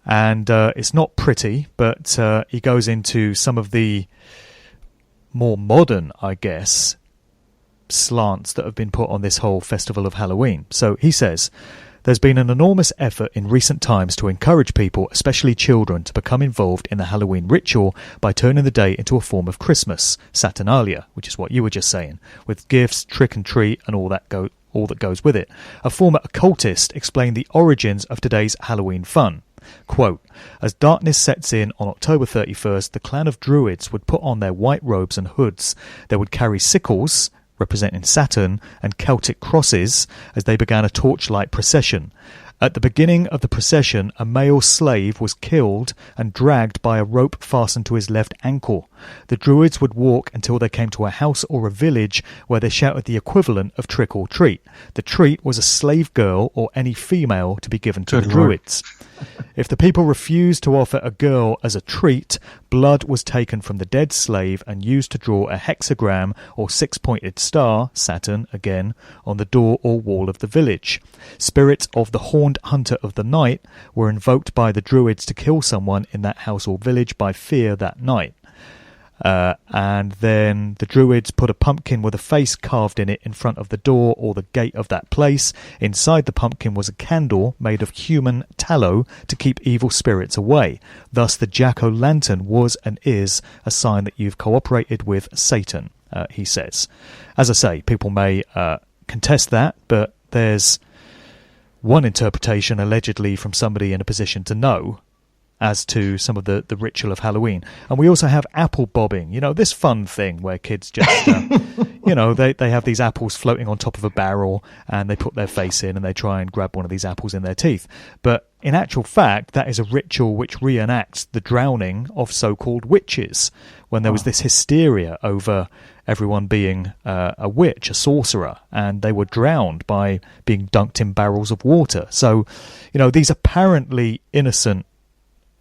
And it's not pretty, but he goes into some of the more modern, I guess, slants that have been put on this whole festival of Halloween. So he says, there's been an enormous effort in recent times to encourage people, especially children, to become involved in the Halloween ritual by turning the day into a form of Christmas, Saturnalia, which is what you were just saying, with gifts, trick and treat, and all that goes with it. A former occultist explained the origins of today's Halloween fun. Quote, as darkness sets in on October 31st, the clan of Druids would put on their white robes and hoods. They would carry sickles, representing Saturn, and Celtic crosses as they began a torchlight procession. At the beginning of the procession, a male slave was killed and dragged by a rope fastened to his left ankle. The Druids would walk until they came to a house or a village where they shouted the equivalent of trick or treat. The treat was a slave girl or any female to be given to the Druids. If the people refused to offer a girl as a treat, blood was taken from the dead slave and used to draw a hexagram or six-pointed star, Saturn again, on the door or wall of the village. Spirits of the horned hunter of the night were invoked by the druids to kill someone in that house or village by fear that night. And then the druids put a pumpkin with a face carved in it in front of the door or the gate of that place. Inside the pumpkin was a candle made of human tallow to keep evil spirits away. Thus the jack-o'-lantern was and is a sign that you've cooperated with Satan, he says. As I say, people may contest that, but there's one interpretation allegedly from somebody in a position to know as to some of the ritual of Halloween. And we also have apple bobbing, this fun thing where kids just, they have these apples floating on top of a barrel and they put their face in and they try and grab one of these apples in their teeth. But in actual fact, that is a ritual which reenacts the drowning of so-called witches, when there was this hysteria over everyone being a witch, a sorcerer, and they were drowned by being dunked in barrels of water. So, these apparently innocent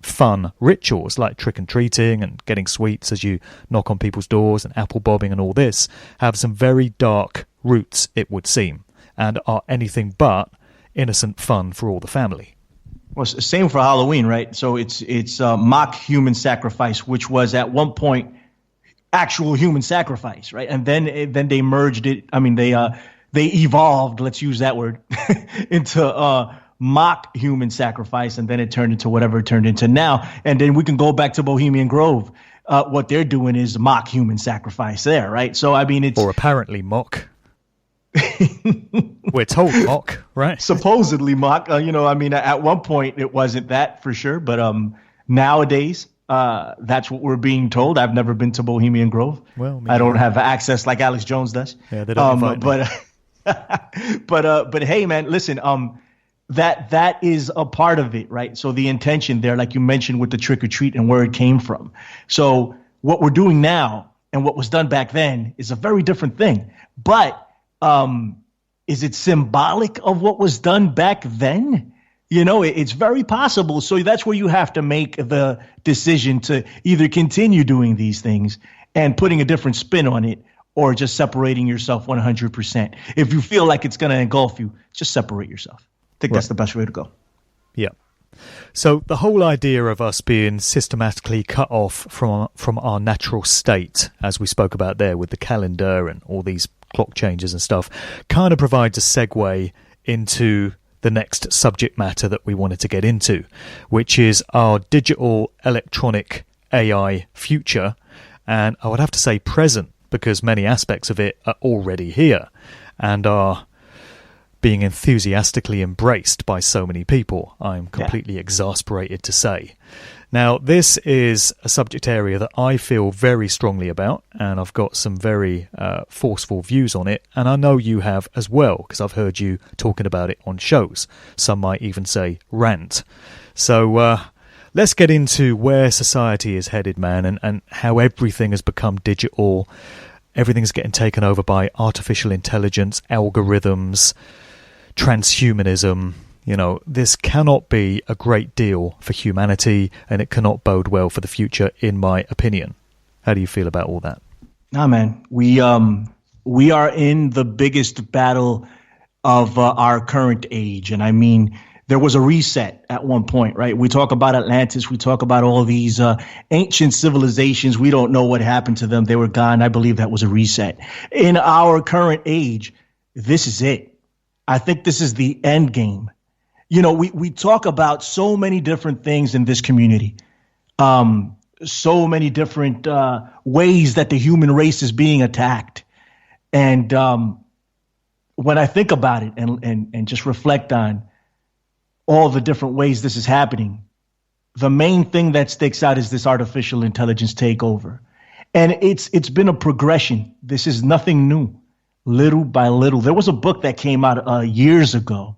fun rituals like trick-and-treating and getting sweets as you knock on people's doors and apple bobbing and all this have some very dark roots, it would seem, and are anything but innocent fun for all the family. Well, same for Halloween, right? So it's mock human sacrifice, which was at one point actual human sacrifice, right? And then they merged it. I mean, they evolved, let's use that word, into mock human sacrifice, and then it turned into whatever it turned into now. And then we can go back to Bohemian Grove. What they're doing is mock human sacrifice there, right? So, I mean, it's... Or apparently mock. We're told mock, right? Supposedly mock. At one point it wasn't that for sure, but nowadays that's what we're being told. I've never been to Bohemian Grove. Well, I don't have access like Alex Jones does. Yeah, they don't invite me. But hey, man, listen. That is a part of it, right? So the intention there, like you mentioned with the trick or treat and where it came from. So what we're doing now and what was done back then is a very different thing. But is it symbolic of what was done back then? It's very possible. So that's where you have to make the decision to either continue doing these things and putting a different spin on it, or just separating yourself 100%. If you feel like it's going to engulf you, just separate yourself. I think that's the best way to go. Yeah. So the whole idea of us being systematically cut off from our natural state, as we spoke about there with the calendar and all these clock changes and stuff, kind of provides a segue into the next subject matter that we wanted to get into, which is our digital electronic AI future. And I would have to say present, because many aspects of it are already here and are being enthusiastically embraced by so many people. I'm completely exasperated to say. Now, this is a subject area that I feel very strongly about, and I've got some very forceful views on it, and I know you have as well, because I've heard you talking about it on shows. Some might even say rant. So let's get into where society is headed, man, and how everything has become digital. Everything's getting taken over by artificial intelligence, algorithms, transhumanism. This cannot be a great deal for humanity, and it cannot bode well for the future, in my opinion. How do you feel about all that? Nah, man, we are in the biggest battle of our current age, and I mean, there was a reset at one point, right? We talk about Atlantis, we talk about all these ancient civilizations. We don't know what happened to them; they were gone. I believe that was a reset. In our current age, this is it. I think this is the end game. We talk about so many different things in this community, so many different ways that the human race is being attacked. And when I think about it and just reflect on all the different ways this is happening, the main thing that sticks out is this artificial intelligence takeover. And it's been a progression. This is nothing new. Little by little. There was a book that came out years ago.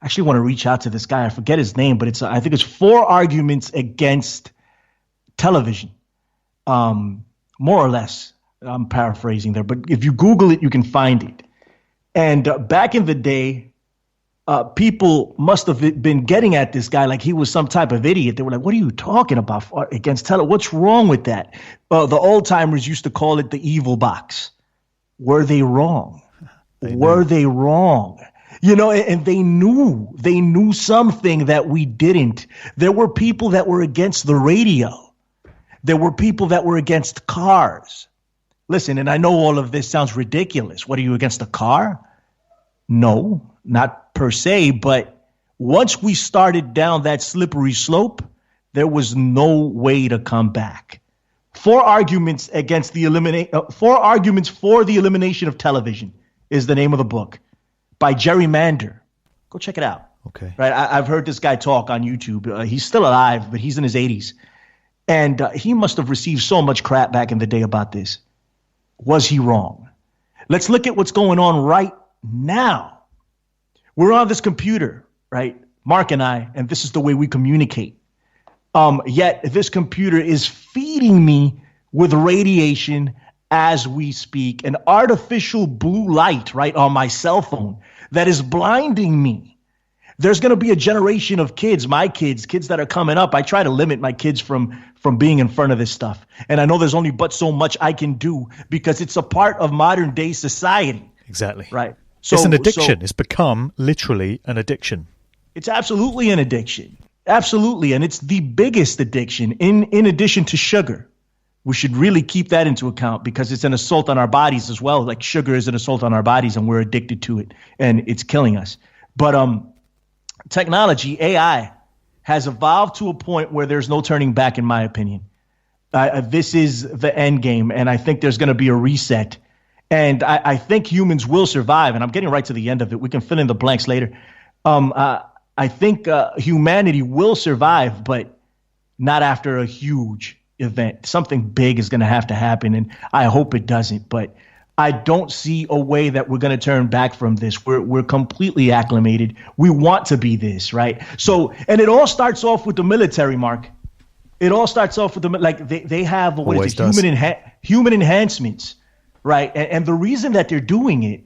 I actually want to reach out to this guy. I forget his name, but I think it's 4 arguments against television. More or less. I'm paraphrasing there. But if you Google it, you can find it. And back in the day, people must have been getting at this guy like he was some type of idiot. They were like, what are you talking about against tele? What's wrong with that? The old timers used to call it the evil box. Were they wrong? Were they wrong? You know, and they knew something that we didn't. There were people that were against the radio. There were people that were against cars. Listen, and I know all of this sounds ridiculous. What, are you against a car? No, not per se, but once we started down that slippery slope, there was no way to come back. Four arguments for the elimination of television is the name of the book by Jerry Mander. Go check it out. Okay. Right. I've heard this guy talk on YouTube. He's still alive, but he's in his 80s. And he must have received so much crap back in the day about this. Was he wrong? Let's look at what's going on right now. We're on this computer, right? Mark and I, and this is the way we communicate. Yet this computer is feeding me with radiation as we speak, an artificial blue light, right, on my cell phone that is blinding me. There's going to be a generation of kids, my kids that are coming up. I try to limit my kids from being in front of this stuff. And I know there's only but so much I can do because it's a part of modern day society. Exactly. Right. So, it's an addiction. It's become literally an addiction. It's absolutely an addiction. Absolutely. And it's the biggest addiction in addition to sugar. We should really keep that into account because it's an assault on our bodies as well. Like sugar is an assault on our bodies and we're addicted to it and it's killing us. But technology, AI, has evolved to a point where there's no turning back, in my opinion. This is the end game. And I think there's going to be a reset. And I think humans will survive. And I'm getting right to the end of it. We can fill in the blanks later. I think humanity will survive, but not after a huge event. Something big is going to have to happen, and I hope it doesn't. But I don't see a way that we're going to turn back from this. We're completely acclimated. We want to be this, right? So, and it all starts off with the military, Mark. It all starts off with they have human enhancements. Right. And the reason that they're doing it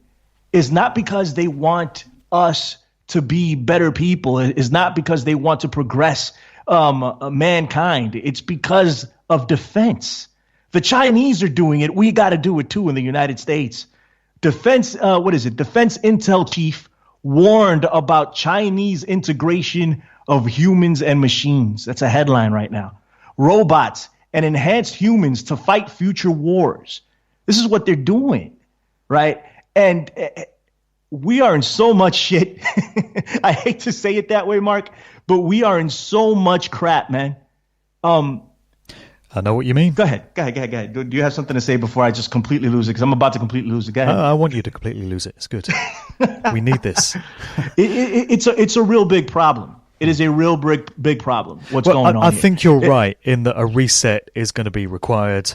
is not because they want us to be better people. Is not because they want to progress mankind. It's because of defense. The Chinese are doing it. We got to do it, too, in the United States. Defense Intel chief warned about Chinese integration of humans and machines. That's a headline right now. Robots and enhanced humans to fight future wars. This is what they're doing, right? And we are in so much shit. I hate to say it that way, Mark, but we are in so much crap, man. I know what you mean. Go ahead. Do you have something to say before I just completely lose it? Because I'm about to completely lose it. Go ahead. I want you to completely lose it. It's good. We need this. It's a real big problem. It is a real big problem. What's going on? I think you're right in that a reset is going to be required.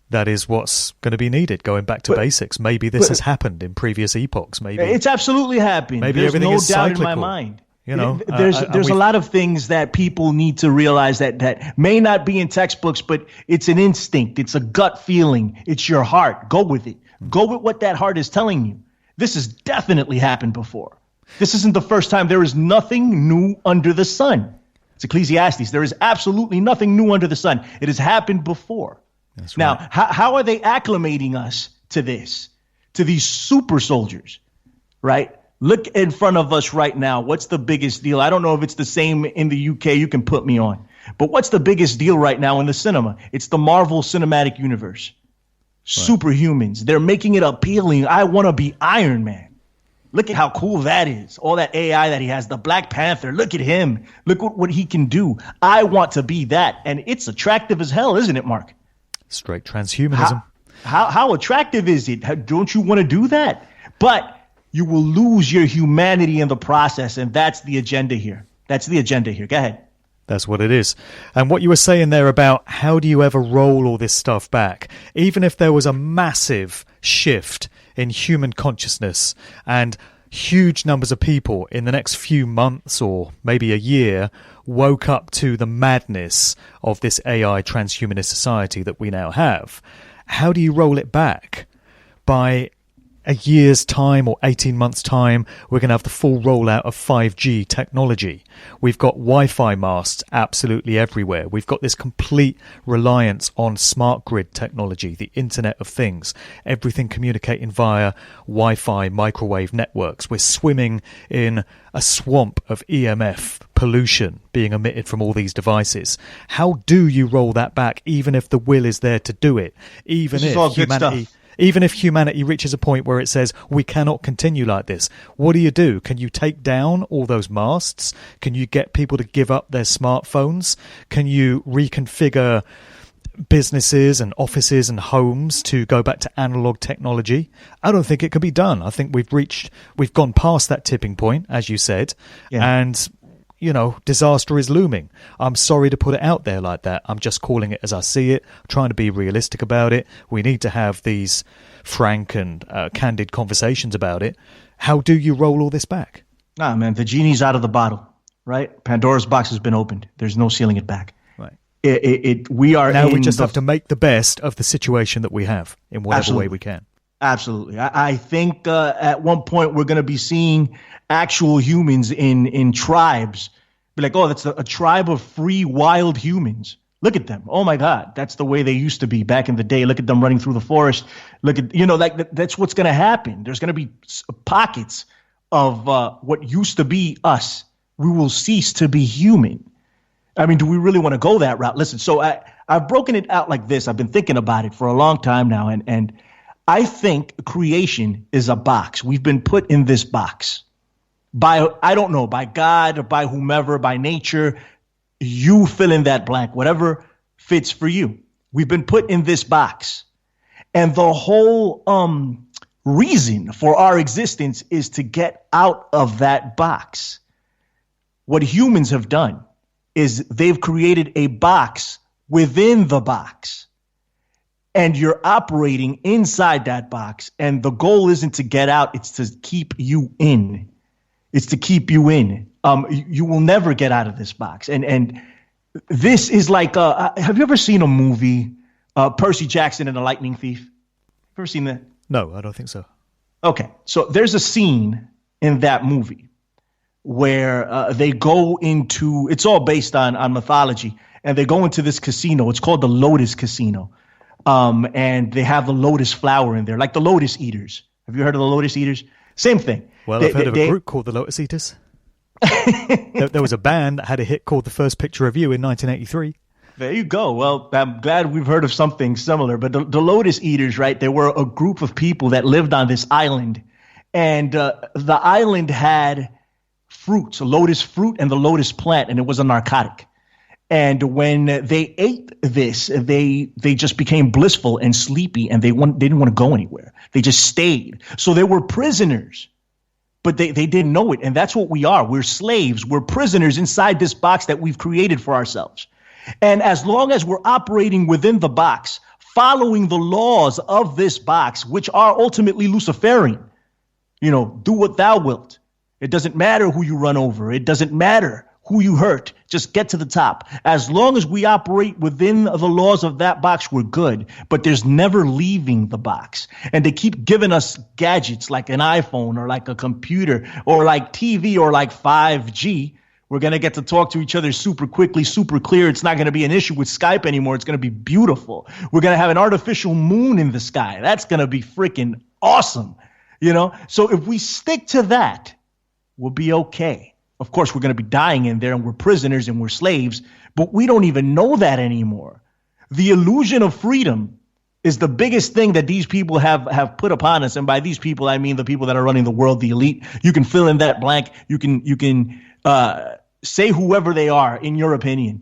That is what's going to be needed, going back to basics. Maybe this has happened in previous epochs. Maybe it's absolutely happened. Maybe there's everything no is doubt cyclical. in my mind. You know, there's a lot of things that people need to realize that may not be in textbooks, but it's an instinct. It's a gut feeling. It's your heart. Go with it. Go with what that heart is telling you. This has definitely happened before. This isn't the first time. There is nothing new under the sun. It's Ecclesiastes. There is absolutely nothing new under the sun. It has happened before. That's now, right. how are they acclimating us to this, to these super soldiers, right? Look in front of us right now. What's the biggest deal? I don't know if it's the same in the UK. You can put me on. But what's the biggest deal right now in the cinema? It's the Marvel Cinematic Universe. Right. Superhumans. They're making it appealing. I want to be Iron Man. Look at how cool that is. All that AI that he has. The Black Panther. Look at him. Look what he can do. I want to be that. And it's attractive as hell, isn't it, Mark? Straight transhumanism. How attractive is it? Don't you want to do that? But you will lose your humanity in the process, and that's the agenda here. Go ahead. That's what it is. And what you were saying there about how do you ever roll all this stuff back? Even if there was a massive shift in human consciousness and huge numbers of people in the next few months or maybe a year woke up to the madness of this AI transhumanist society that we now have, how do you roll it back? By a year's time or 18 months' time, we're going to have the full rollout of 5G technology. We've got Wi-Fi masts absolutely everywhere. We've got this complete reliance on smart grid technology, the Internet of Things, everything communicating via Wi-Fi microwave networks. We're swimming in a swamp of EMF pollution being emitted from all these devices. How do you roll that back, even if the will is there to do it? Even if humanity reaches a point where it says, we cannot continue like this, what do? Can you take down all those masts? Can you get people to give up their smartphones? Can you reconfigure businesses and offices and homes to go back to analog technology? I don't think it can be done. I think we've gone past that tipping point, as you said, and disaster is looming. I'm sorry to put it out there like that. I'm just calling it as I see it, trying to be realistic about it. We need to have these frank and candid conversations about it. How do you roll all this back? Nah, man, the genie's out of the bottle, right? Pandora's box has been opened. There's no sealing it back. Right. We just have to make the best of the situation that we have in whatever way we can. Absolutely. I think at one point we're going to be seeing actual humans in tribes. Be like, oh, that's a tribe of free wild humans. Look at them. Oh, my God. That's the way they used to be back in the day. Look at them running through the forest. Look at, that's what's going to happen. There's going to be pockets of what used to be us. We will cease to be human. I mean, do we really want to go that route? Listen, so I've broken it out like this. I've been thinking about it for a long time now. And I think creation is a box. We've been put in this box by God, or by whomever, by nature. You fill in that blank, whatever fits for you. We've been put in this box. And the whole reason for our existence is to get out of that box. What humans have done is they've created a box within the box. And you're operating inside that box. And the goal isn't to get out. It's to keep you in. It's to keep you in. You will never get out of this box. And this is like, have you ever seen a movie, Percy Jackson and the Lightning Thief? Ever seen that? No, I don't think so. Okay. So there's a scene in that movie where they go into, it's all based on mythology. And they go into this casino. It's called the Lotus Casino. And they have the lotus flower in there, like the Lotus Eaters. Have you heard of the Lotus Eaters? Same thing. Well, I've heard of a group called the Lotus Eaters. There was a band that had a hit called The First Picture of You in 1983. There you go. Well, I'm glad we've heard of something similar. But the Lotus Eaters, right, they were a group of people that lived on this island. And the island had fruits, a lotus fruit and the lotus plant, and it was a narcotic. And when they ate this, they just became blissful and sleepy, and they didn't want to go anywhere. They just stayed. So they were prisoners, but they didn't know it. And that's what we are. We're slaves. We're prisoners inside this box that we've created for ourselves. And as long as we're operating within the box, following the laws of this box, which are ultimately Luciferian, do what thou wilt. It doesn't matter who you run over. It doesn't matter who you hurt. Just get to the top. As long as we operate within the laws of that box, we're good. But there's never leaving the box. And they keep giving us gadgets like an iPhone or like a computer or like TV or like 5G. We're going to get to talk to each other super quickly, super clear. It's not going to be an issue with Skype anymore. It's going to be beautiful. We're going to have an artificial moon in the sky. That's going to be freaking awesome. So if we stick to that, we'll be okay. Of course, we're going to be dying in there, and we're prisoners and we're slaves, but we don't even know that anymore. The illusion of freedom is the biggest thing that these people have put upon us. And by these people, I mean the people that are running the world, the elite. You can fill in that blank. You can say whoever they are, in your opinion.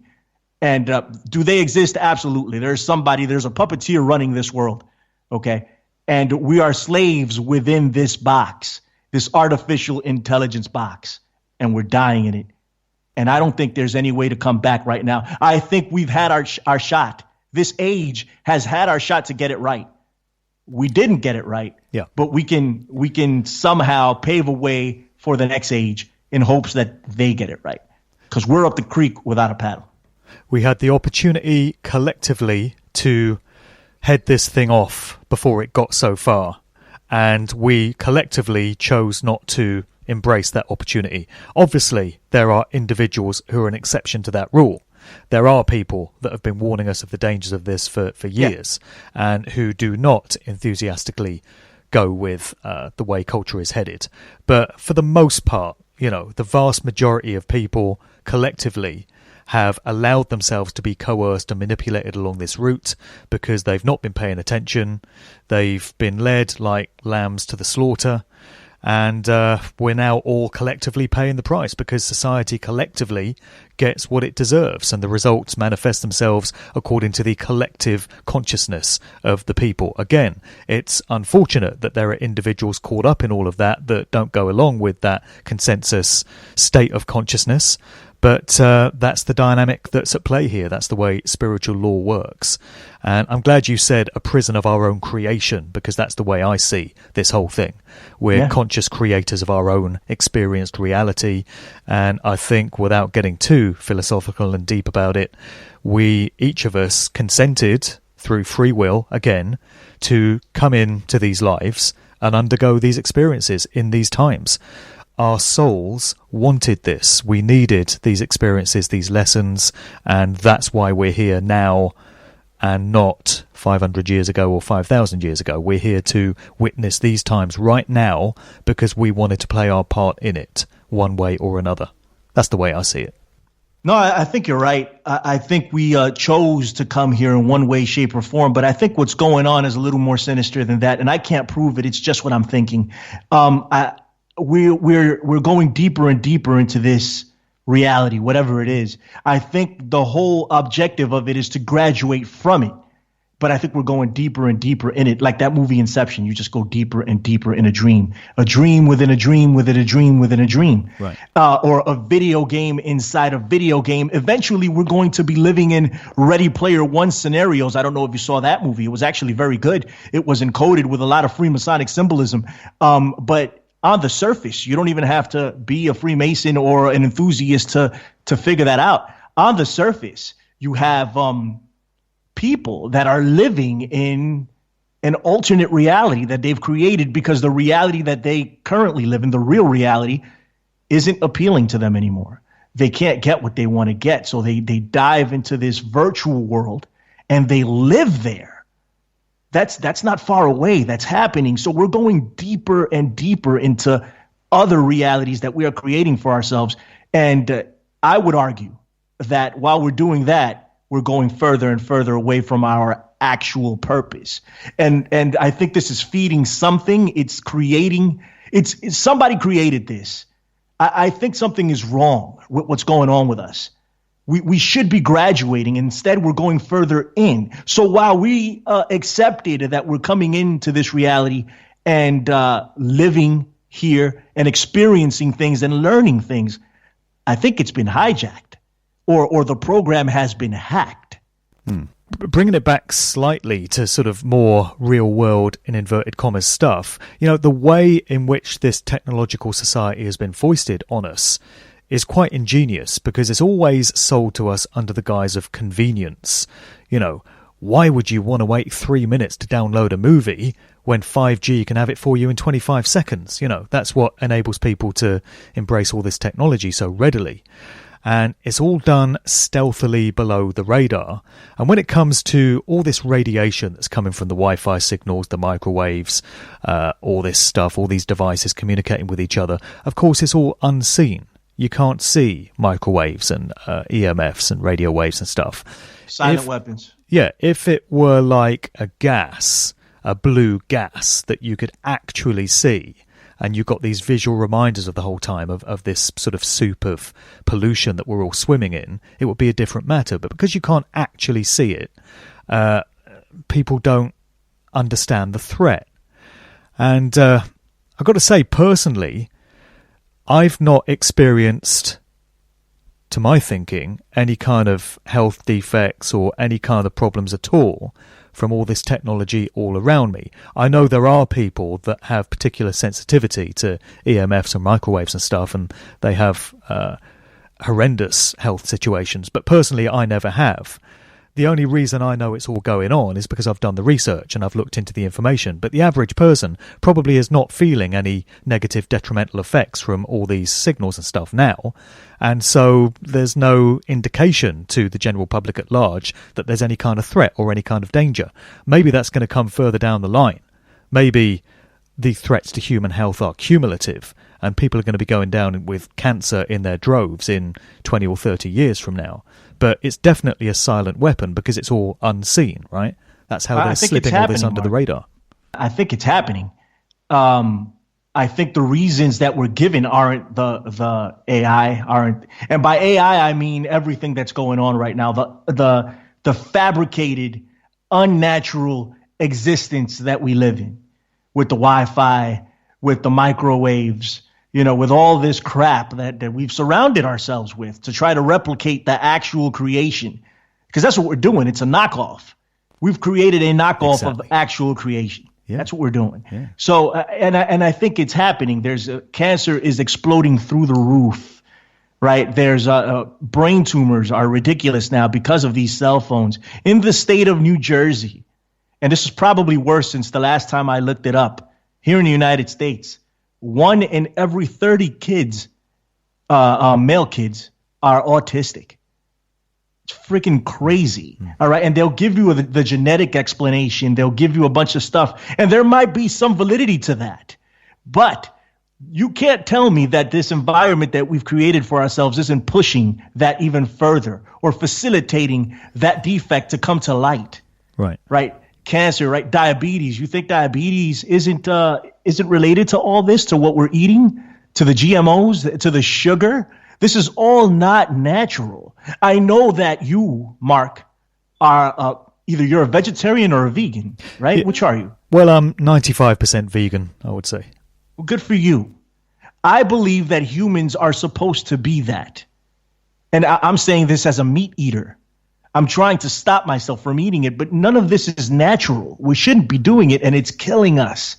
And do they exist? Absolutely. There's a puppeteer running this world, okay? And we are slaves within this box, this artificial intelligence box. And we're dying in it. And I don't think there's any way to come back right now. I think we've had our shot. This age has had our shot to get it right. We didn't get it right. Yeah. But we can somehow pave a way for the next age in hopes that they get it right. Because we're up the creek without a paddle. We had the opportunity collectively to head this thing off before it got so far. And we collectively chose not to embrace that opportunity. Obviously, there are individuals who are an exception to that rule. There are people that have been warning us of the dangers of this for years, and who do not enthusiastically go with the way culture is headed. But for the most part, the vast majority of people collectively have allowed themselves to be coerced and manipulated along this route because they've not been paying attention. They've been led like lambs to the slaughter. And we're now all collectively paying the price because society collectively gets what it deserves, and the results manifest themselves according to the collective consciousness of the people. Again, it's unfortunate that there are individuals caught up in all of that don't go along with that consensus state of consciousness. But that's the dynamic that's at play here. That's the way spiritual law works. And I'm glad you said a prison of our own creation, because that's the way I see this whole thing. We're conscious creators of our own experienced reality. And I think, without getting too philosophical and deep about it, each of us consented through free will, again, to come into these lives and undergo these experiences in these times. Our souls wanted this. We needed these experiences, these lessons, and that's why we're here now and not 500 years ago or 5,000 years ago. We're here to witness these times right now because we wanted to play our part in it one way or another. That's the way I see it. No, I think you're right. I think we chose to come here in one way, shape, or form, but I think what's going on is a little more sinister than that, and I can't prove it. It's just what I'm thinking. We're going deeper and deeper into this reality, whatever it is. I think the whole objective of it is to graduate from it, but I think we're going deeper and deeper in it. Like that movie Inception, you just go deeper and deeper in a dream within a dream within a dream within a dream, right? Or a video game inside a video game. Eventually, we're going to be living in Ready Player One scenarios. I don't know if you saw that movie. It was actually very good. It was encoded with a lot of Freemasonic symbolism, but on the surface, you don't even have to be a Freemason or an enthusiast to figure that out. On the surface, you have people that are living in an alternate reality that they've created because the reality that they currently live in, the real reality, isn't appealing to them anymore. They can't get what they want to get, so they dive into this virtual world and they live there. That's not far away. That's happening. So we're going deeper and deeper into other realities that we are creating for ourselves. And I would argue that while we're doing that, we're going further and further away from our actual purpose. And I think this is feeding something. It's somebody created this. I think something is wrong with what's going on with us. We should be graduating. Instead, we're going further in. So while we accepted that we're coming into this reality and living here and experiencing things and learning things, I think it's been hijacked or the program has been hacked. Bringing it back slightly to sort of more real world, in inverted commas, stuff, the way in which this technological society has been foisted on us is quite ingenious because it's always sold to us under the guise of convenience. Why would you want to wait 3 minutes to download a movie when 5G can have it for you in 25 seconds? That's what enables people to embrace all this technology so readily. And it's all done stealthily below the radar. And when it comes to all this radiation that's coming from the Wi-Fi signals, the microwaves, all this stuff, all these devices communicating with each other, of course, it's all unseen. You can't see microwaves and EMFs and radio waves and stuff. Silent weapons. Yeah, if it were like a gas, a blue gas that you could actually see, and you got these visual reminders of the whole time of this sort of soup of pollution that we're all swimming in, it would be a different matter. But because you can't actually see it, people don't understand the threat. And I've got to say, personally, I've not experienced, to my thinking, any kind of health defects or any kind of problems at all from all this technology all around me. I know there are people that have particular sensitivity to EMFs and microwaves and stuff, and they have horrendous health situations, but personally I never have. The only reason I know it's all going on is because I've done the research and I've looked into the information. But the average person probably is not feeling any negative detrimental effects from all these signals and stuff now. And so there's no indication to the general public at large that there's any kind of threat or any kind of danger. Maybe that's going to come further down the line. Maybe the threats to human health are cumulative and people are going to be going down with cancer in their droves in 20 or 30 years from now. But it's definitely a silent weapon because it's all unseen, right? That's how they're slipping all this under the radar. I think it's happening. I think the reasons that we're given aren't the AI, aren't, and by AI I mean everything that's going on right now. The fabricated, unnatural existence that we live in, with the Wi-Fi, with the microwaves, with all this crap that we've surrounded ourselves with to try to replicate the actual creation. Because that's what we're doing. It's a knockoff. We've created a knockoff of actual creation. Yeah. That's what we're doing. Yeah. So, and I think it's happening. Cancer is exploding through the roof, right? There's brain tumors are ridiculous now because of these cell phones. In the state of New Jersey, and this is probably worse since the last time I looked it up, here in the United States, 1 in every 30 kids, male kids, are autistic. It's freaking crazy. All right. And they'll give you the genetic explanation. They'll give you a bunch of stuff. And there might be some validity to that. But you can't tell me that this environment that we've created for ourselves isn't pushing that even further or facilitating that defect to come to light. Right. Right. Cancer, right? Diabetes. You think diabetes isn't related to all this, to what we're eating, to the GMOs, to the sugar? This is all not natural. I know that you, Mark, are either you're a vegetarian or a vegan, right? Yeah. Which are you? Well, I'm 95% vegan, I would say. Well, good for you. I believe that humans are supposed to be that. And I'm saying this as a meat eater. I'm trying to stop myself from eating it, but none of this is natural. We shouldn't be doing it, and it's killing us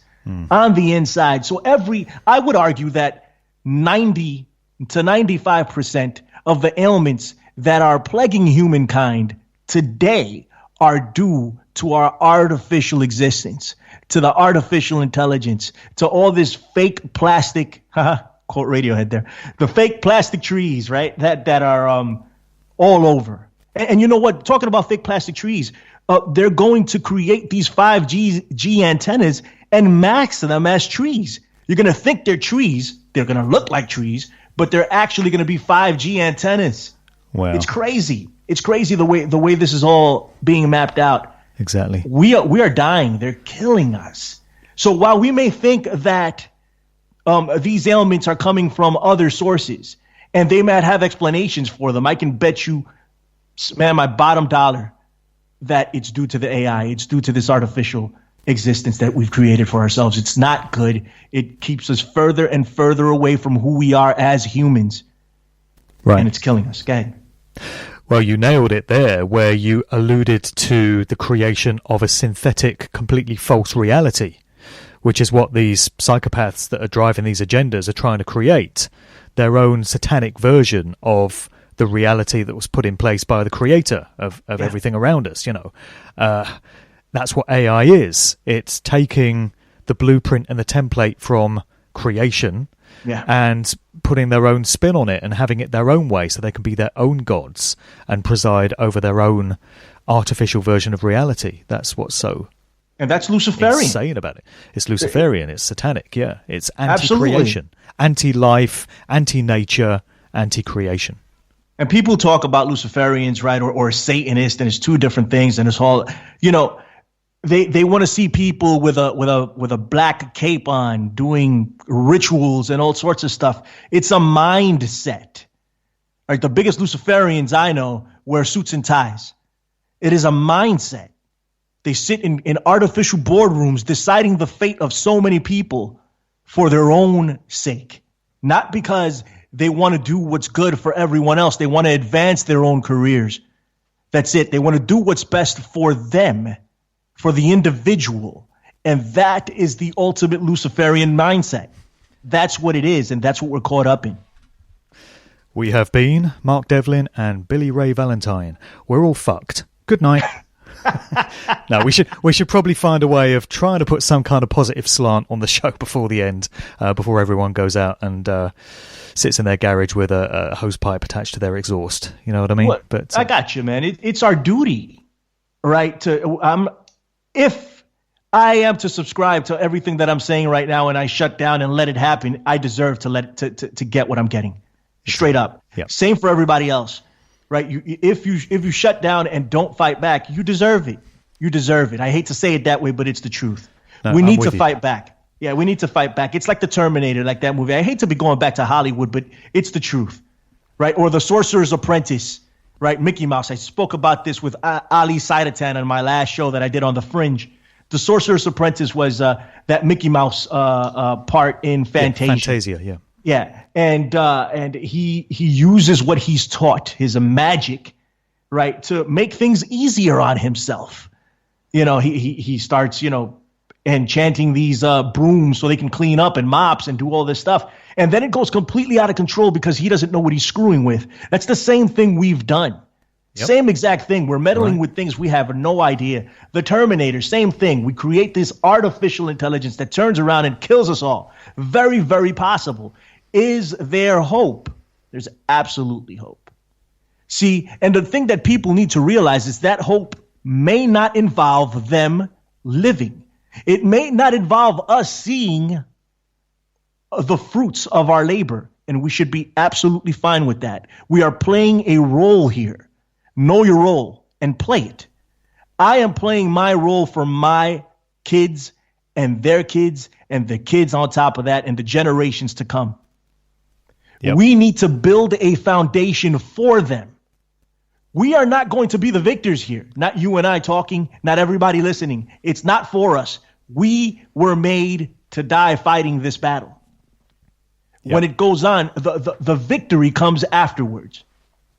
on the inside. So I would argue that 90 to 95% of the ailments that are plaguing humankind today are due to our artificial existence, to the artificial intelligence, to all this fake plastic, quote Radiohead there, the fake plastic trees, right, that are all over. And you know what? Talking about fake plastic trees, they're going to create these 5G antennas and max them as trees. You're going to think they're trees. They're going to look like trees, but they're actually going to be 5G antennas. Wow. It's crazy. It's crazy the way this is all being mapped out. Exactly. We are dying. They're killing us. So while we may think that these ailments are coming from other sources and they might have explanations for them, I can bet you, man, my bottom dollar, that it's due to the AI. It's due to this artificial existence that we've created for ourselves. It's not good. It keeps us further and further away from who we are as humans. Right. And it's killing us. Go ahead. Well, you nailed it there, where you alluded to the creation of a synthetic, completely false reality, which is what these psychopaths that are driving these agendas are trying to create. Their own satanic version of the reality that was put in place by the creator of everything around us, That's what AI is. It's taking the blueprint and the template from creation and putting their own spin on it and having it their own way so they can be their own gods and preside over their own artificial version of reality. That's what's so... And that's Luciferian. Insane about it. It's Luciferian. It's satanic, yeah. It's anti-creation, anti-life, anti-nature, anti-creation. And people talk about Luciferians, right, or Satanists, and it's two different things. And it's all, they want to see people with a black cape on doing rituals and all sorts of stuff. It's a mindset. Right? The biggest Luciferians I know wear suits and ties. It is a mindset. They sit in artificial boardrooms deciding the fate of so many people for their own sake, not because they want to do what's good for everyone else. They want to advance their own careers. That's it. They want to do what's best for them, for the individual. And that is the ultimate Luciferian mindset. That's what it is, and that's what we're caught up in. We have been Mark Devlin and Billy Ray Valentine. We're all fucked. Good night. No, we should probably find a way of trying to put some kind of positive slant on the show before the end, before everyone goes out and sits in their garage with a hose pipe attached to their exhaust. You know what I mean? Look, but I got you, man. It's our duty, right? If I am to subscribe to everything that I'm saying right now, and I shut down and let it happen, I deserve to get what I'm getting, straight up. Yep. Same for everybody else. Right, if you shut down and don't fight back, you deserve it. You deserve it. I hate to say it that way, but it's the truth. No, we need to fight back. Yeah, we need to fight back. It's like the Terminator, like that movie. I hate to be going back to Hollywood, but it's the truth, right? Or the Sorcerer's Apprentice, right? Mickey Mouse. I spoke about this with Ali Saidatan on my last show that I did on the Fringe. The Sorcerer's Apprentice was that Mickey Mouse part in Fantasia. Yeah, Fantasia, yeah. Yeah, and he uses what he's taught, his magic, right, to make things easier on himself. You know, he starts, enchanting these brooms so they can clean up, and mops and do all this stuff. And then it goes completely out of control because he doesn't know what he's screwing with. That's the same thing we've done. Yep. Same exact thing. We're meddling with things we have no idea. The Terminator, same thing. We create this artificial intelligence that turns around and kills us all. Very, very possible. Is there hope? There's absolutely hope. See, and the thing that people need to realize is that hope may not involve them living. It may not involve us seeing the fruits of our labor, and we should be absolutely fine with that. We are playing a role here. Know your role and play it. I am playing my role for my kids and their kids and the kids on top of that and the generations to come. Yep. We need to build a foundation for them. We are not going to be the victors here. Not you and I talking, not everybody listening. It's not for us. We were made to die fighting this battle. Yep. When it goes on, the victory comes afterwards.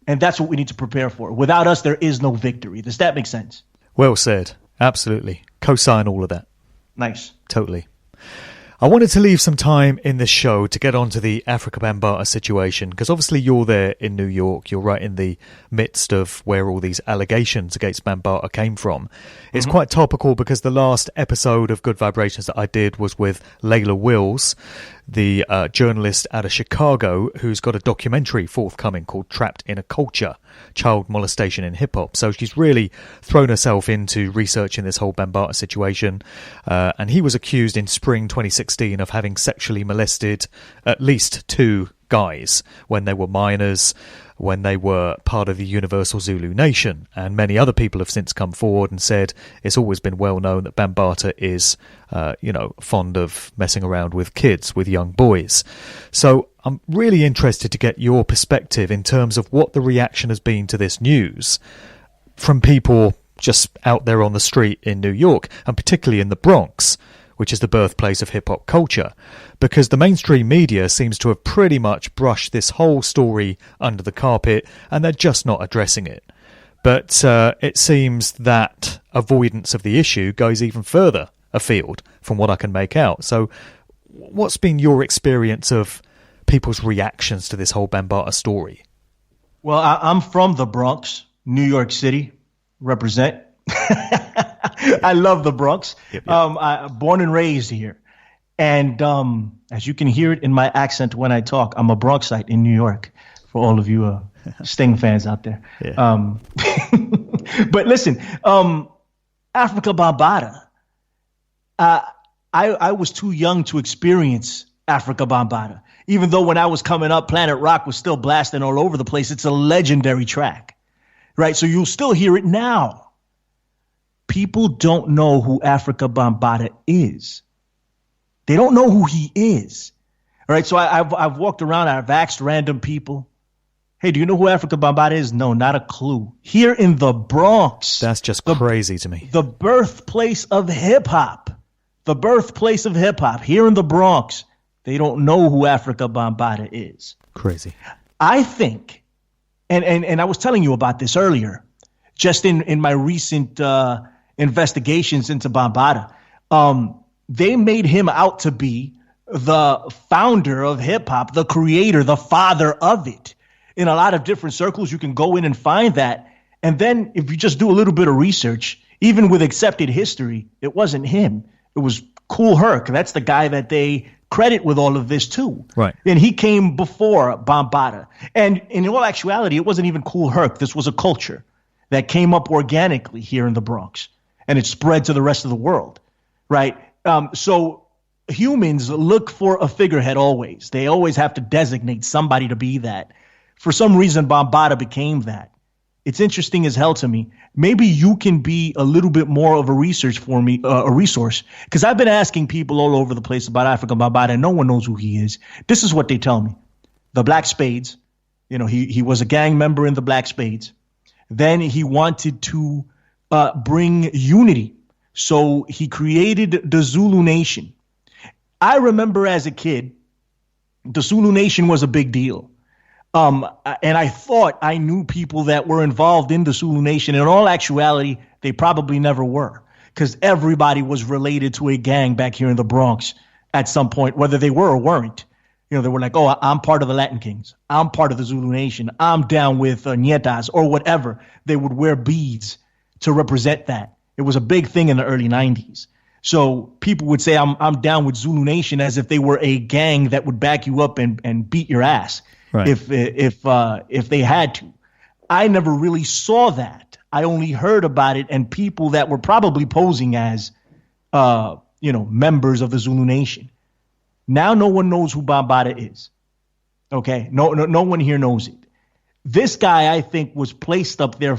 And that's what we need to prepare for. Without us, there is no victory. Does that make sense? Well said. Absolutely. Co-sign all of that. Nice. Totally. I wanted to leave some time in this show to get onto the Afrika Bambaataa situation, because obviously you're there in New York. You're right in the midst of where all these allegations against Bambaataa came from. It's quite topical because the last episode of Good Vibrations that I did was with Layla Wills, the journalist out of Chicago, who's got a documentary forthcoming called Trapped in a Culture, Child Molestation in Hip Hop. So she's really thrown herself into researching this whole Bambaataa situation. And he was accused in spring 2016 of having sexually molested at least 2 guys when they were minors, when they were part of the Universal Zulu Nation. And many other people have since come forward and said it's always been well known that Bambaataa is, fond of messing around with kids, with young boys. So I'm really interested to get your perspective in terms of what the reaction has been to this news from people just out there on the street in New York, and particularly in the Bronx, which is the birthplace of hip-hop culture, because the mainstream media seems to have pretty much brushed this whole story under the carpet, and they're just not addressing it. But it seems that avoidance of the issue goes even further afield from what I can make out. So what's been your experience of people's reactions to this whole Bambaataa story? Well, I'm from the Bronx, New York City, represent. I love the Bronx. Yep. Born and raised here. And as you can hear it in my accent when I talk, I'm a Bronxite in New York, for all of you Sting fans out there. Yeah. But listen, Afrika Bambaataa, I was too young to experience Afrika Bambaataa. Even though when I was coming up, Planet Rock was still blasting all over the place. It's a legendary track, right? So you'll still hear it now. People don't know who Afrika Bambaataa is. They don't know who he is. All right, so I've walked around, I've asked random people, hey, do you know who Afrika Bambaataa is? No, not a clue. Here in the Bronx. That's just crazy to me. The birthplace of hip-hop. The birthplace of hip-hop. Here in the Bronx, they don't know who Afrika Bambaataa is. Crazy. I think, and I was telling you about this earlier, just in my recent investigations into Bambaataa, they made him out to be the founder of hip-hop, the creator, the father of it. In a lot of different circles, you can go in and find that. And then if you just do a little bit of research, even with accepted history, it wasn't him. It was Kool Herc. That's the guy that they credit with all of this too. Right. And he came before Bambaataa. And in all actuality, it wasn't even Kool Herc. This was a culture that came up organically here in the Bronx, and it spread to the rest of the world, right? So humans look for a figurehead always. They always have to designate somebody to be that. For some reason, Bambaataa became that. It's interesting as hell to me. Maybe you can be a little bit more of a research for me, a resource, because I've been asking people all over the place about Africa Bambaataa, and no one knows who he is. This is what they tell me. The Black Spades, he was a gang member in the Black Spades. Then he wanted to bring unity. So he created the Zulu Nation. I remember as a kid, the Zulu Nation was a big deal. And I thought I knew people that were involved in the Zulu Nation. In all actuality, they probably never were, because everybody was related to a gang back here in the Bronx at some point, whether they were or weren't. They were like, oh, I'm part of the Latin Kings. I'm part of the Zulu Nation. I'm down with Nietas or whatever. They would wear beads to represent that. It was a big thing in the early 90s. So people would say, I'm down with Zulu Nation, as if they were a gang that would back you up and beat your ass. Right. If they had to. I never really saw that. I only heard about it, and people that were probably posing as members of the Zulu Nation. Now no one knows who Bambaataa is. Okay? No one here knows it. This guy, I think, was placed up there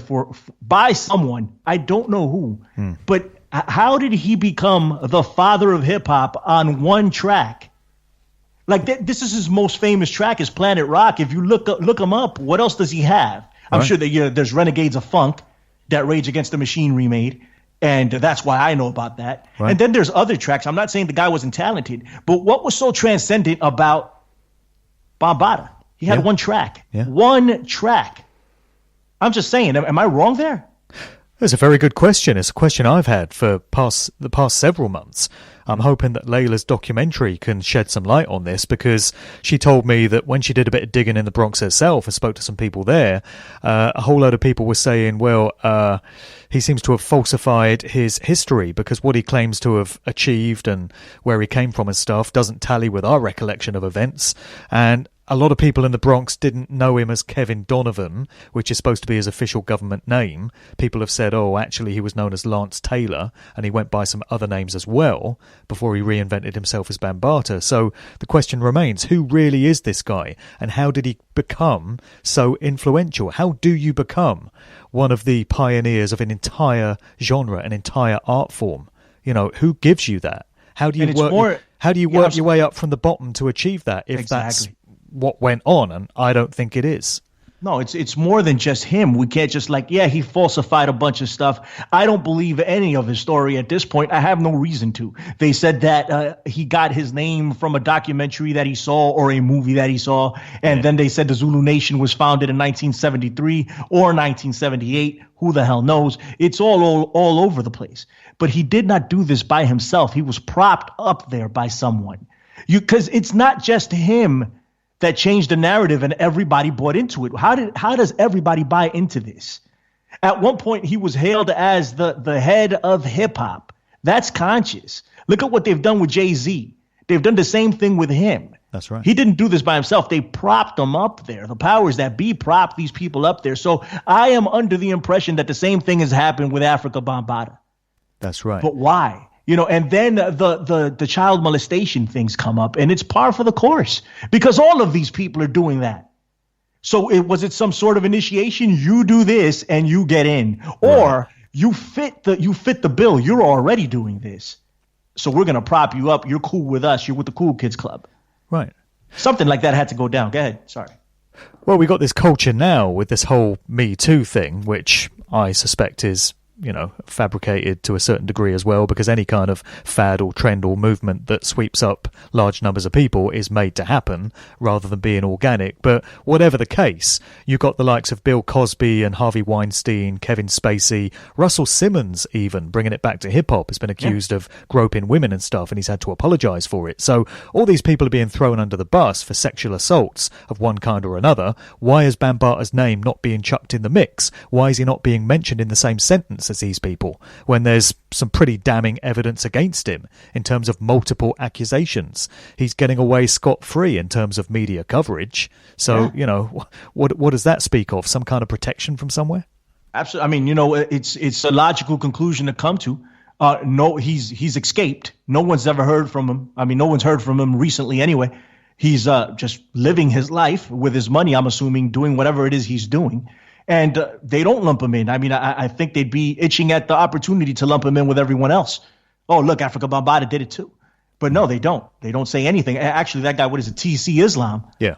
by someone. I don't know who. But how did he become the father of hip hop on one track? Like this is his most famous track, is Planet Rock. If you look him up, what else does he have? I'm sure that there's Renegades of Funk that Rage Against the Machine remade, and that's why I know about that. Right. And then there's other tracks. I'm not saying the guy wasn't talented, but what was so transcendent about Bambaataa? He had one track. Yeah. One track. I'm just saying, am I wrong there? That's a very good question. It's a question I've had for the past several months. I'm hoping that Layla's documentary can shed some light on this, because she told me that when she did a bit of digging in the Bronx herself and spoke to some people there, a whole load of people were saying, well, he seems to have falsified his history, because what he claims to have achieved and where he came from and stuff doesn't tally with our recollection of events. And a lot of people in the Bronx didn't know him as Kevin Donovan, which is supposed to be his official government name. People have said, oh, actually he was known as Lance Taylor, and he went by some other names as well before he reinvented himself as Bambaataa. So the question remains, who really is this guy, and how did he become so influential? How do you become one of the pioneers of an entire genre, an entire art form? Who gives you that? How do you work your way up from the bottom to achieve that, if that's what went on? And I don't think it is. No, it's more than just him. We can't just he falsified a bunch of stuff. I don't believe any of his story at this point. I have no reason to. They said that he got his name from a documentary that he saw or a movie that he saw. And then they said the Zulu Nation was founded in 1973 or 1978. Who the hell knows? It's all over the place. But he did not do this by himself. He was propped up there by someone. Because it's not just him that changed the narrative and everybody bought into it. How does everybody buy into this? At one point, he was hailed as the head of hip hop. That's conscious. Look at what they've done with Jay-Z. They've done the same thing with him. That's right. He didn't do this by himself. They propped him up there. The powers that be propped these people up there. So I am under the impression that the same thing has happened with Africa Bambaataa. That's right. But why? And then the child molestation things come up, and it's par for the course, because all of these people are doing that. So was it some sort of initiation? You do this and you get in, or you fit the bill. You're already doing this, so we're gonna prop you up. You're cool with us. You're with the cool kids club, right? Something like that had to go down. Go ahead. Sorry. Well, we got this culture now with this whole Me Too thing, which I suspect is fabricated to a certain degree as well, because any kind of fad or trend or movement that sweeps up large numbers of people is made to happen rather than being organic. But whatever the case, you've got the likes of Bill Cosby and Harvey Weinstein, Kevin Spacey, Russell Simmons even, bringing it back to hip-hop, has been accused of groping women and stuff, and he's had to apologise for it. So all these people are being thrown under the bus for sexual assaults of one kind or another. Why is Bambaata's name not being chucked in the mix? Why is he not being mentioned in the same sentence as these people when there's some pretty damning evidence against him in terms of multiple accusations? He's getting away scot-free in terms of media coverage. So, what does that speak of? Some kind of protection from somewhere? Absolutely. I mean, it's a logical conclusion to come to. No, he's escaped. No one's ever heard from him. I mean, no one's heard from him recently anyway. He's just living his life with his money, I'm assuming, doing whatever it is he's doing. And they don't lump him in. I mean, I think they'd be itching at the opportunity to lump him in with everyone else. Oh, look, Afrika Bambaataa did it too. But no, they don't. They don't say anything. Actually, that guy, what is it, TC Islam? Yeah.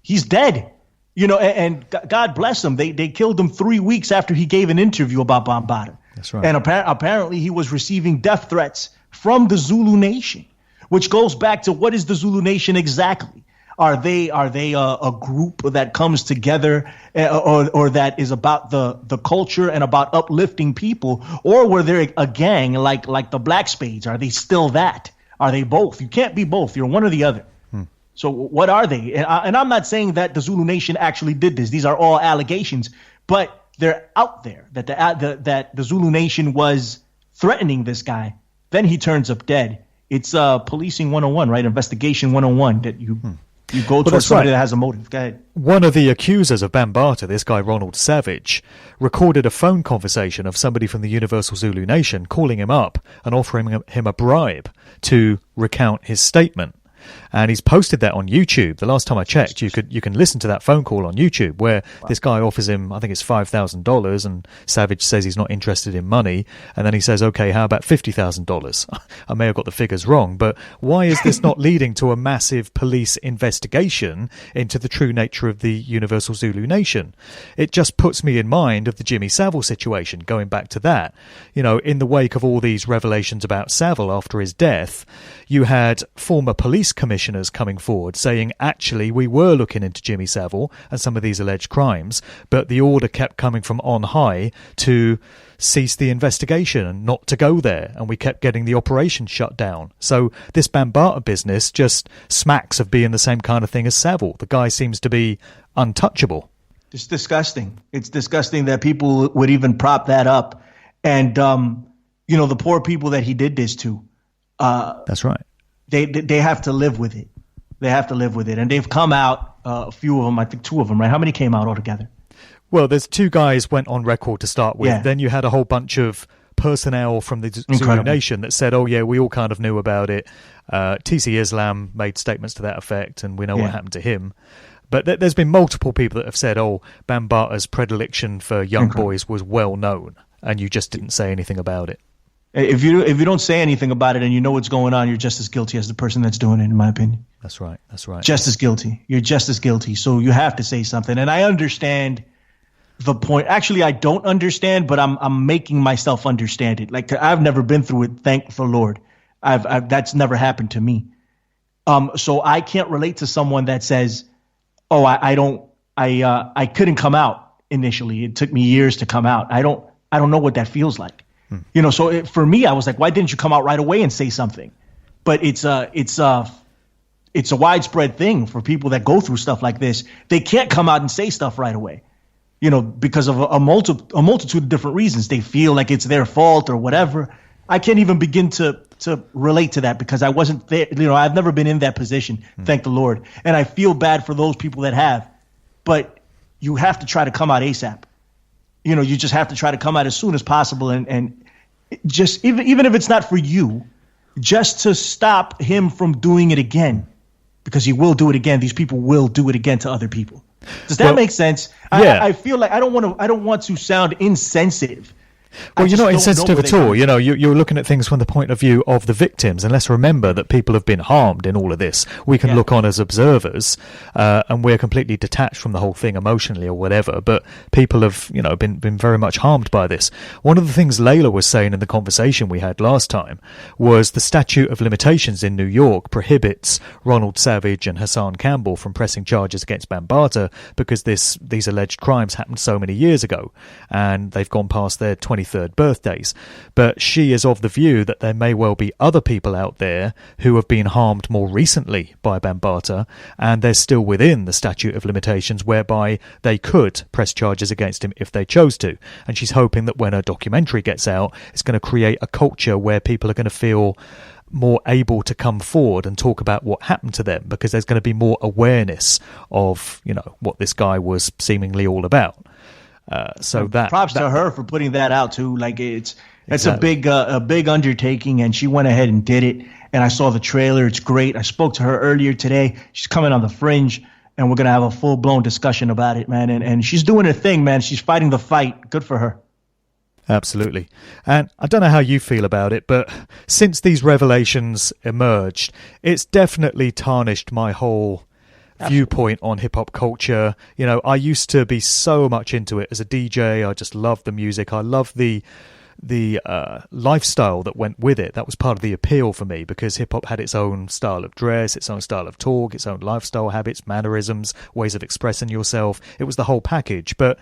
He's dead. And God bless him. They killed him 3 weeks after he gave an interview about Bambaataa. That's right. And apparently he was receiving death threats from the Zulu Nation, which goes back to what is the Zulu Nation exactly? Are they a group that comes together or that is about the culture and about uplifting people? Or were they a gang like the Black Spades? Are they still that? Are they both? You can't be both. You're one or the other. So what are they? And I'm not saying that the Zulu Nation actually did this. These are all allegations. But they're out there that that the Zulu Nation was threatening this guy. Then he turns up dead. It's policing 101, right? Investigation 101 that you go towards somebody that has a motive. Go ahead. One of the accusers of Bambaata, this guy Ronald Savage, recorded a phone conversation of somebody from the Universal Zulu Nation calling him up and offering him a bribe to recount his statement. And he's posted that on YouTube. The last time I checked, you can listen to that phone call on YouTube where this guy offers him, I think it's $5,000, and Savage says he's not interested in money. And then he says, okay, how about $50,000? I may have got the figures wrong, but why is this not leading to a massive police investigation into the true nature of the Universal Zulu Nation? It just puts me in mind of the Jimmy Savile situation, going back to that. In the wake of all these revelations about Savile after his death, you had former police commissioners coming forward saying, actually, we were looking into Jimmy Savile and some of these alleged crimes, but the order kept coming from on high to cease the investigation and not to go there, and we kept getting the operation shut down. So this Bambaata business just smacks of being the same kind of thing as Savile. The guy seems to be untouchable. It's disgusting. It's disgusting that people would even prop that up. And, the poor people that he did this to. That's right. They have to live with it. They have to live with it. And they've come out, a few of them, I think 2 of them, right? How many came out altogether? Well, there's 2 guys went on record to start with. Yeah. Then you had a whole bunch of personnel from the Zulu Nation that said, oh, yeah, we all kind of knew about it. TC Islam made statements to that effect, and we know what happened to him. But there's been multiple people that have said, oh, Bambaata's predilection for young boys was well known, and you just didn't say anything about it. If you don't say anything about it and you know what's going on, you're just as guilty as the person that's doing it, in my opinion. That's right. Just as guilty. You're just as guilty. So you have to say something. And I understand the point. Actually, I don't understand, but I'm making myself understand it. Like, I've never been through it, thank the Lord. I've that's never happened to me. So I can't relate to someone that says, oh, I couldn't come out initially. It took me years to come out. I don't know what that feels like. So for me, I was like, why didn't you come out right away and say something? But it's a widespread thing for people that go through stuff like this. They can't come out and say stuff right away, because of a multitude of different reasons. They feel like it's their fault or whatever. I can't even begin to relate to that because I wasn't there. I've never been in that position, thank the Lord. And I feel bad for those people that have. But you have to try to come out ASAP. You just have to try to come out as soon as possible and just even if it's not for you, just to stop him from doing it again, because he will do it again. These people will do it again to other people. Does that make sense? Yeah. I feel like I don't want to sound insensitive Well, you're not insensitive at all. You know, you're looking at things from the point of view of the victims. And let's remember that people have been harmed in all of this. We can look on as observers, and we're completely detached from the whole thing emotionally or whatever. But people have, you know, been very much harmed by this. One of the things Layla was saying in the conversation we had last time was the statute of limitations in New York prohibits Ronald Savage and Hassan Campbell from pressing charges against Bambaataa because these alleged crimes happened so many years ago, and they've gone past their 23rd birthdays. But she is of the view that there may well be other people out there who have been harmed more recently by Bambaataa, and they're still within the statute of limitations whereby they could press charges against him if they chose to. And she's hoping that when her documentary gets out, it's going to create a culture where people are going to feel more able to come forward and talk about what happened to them, because there's going to be more awareness of, you know, what this guy was seemingly all about. So that props to her for putting that out too. Like it's a big undertaking, and she went ahead and did it. And I saw the trailer; it's great. I spoke to her earlier today. She's coming on the Fringe, and we're gonna have a full blown discussion about it, man. And she's doing her thing, man. She's fighting the fight. Good for her. Absolutely. And I don't know how you feel about it, but since these revelations emerged, it's definitely tarnished my whole viewpoint on hip-hop culture. You know, I used to be so much into it as a DJ. I just loved the music. I loved the lifestyle that went with it. That was part of the appeal for me, because hip-hop had its own style of dress, its own style of talk, its own lifestyle habits, mannerisms, ways of expressing yourself. It was the whole package. But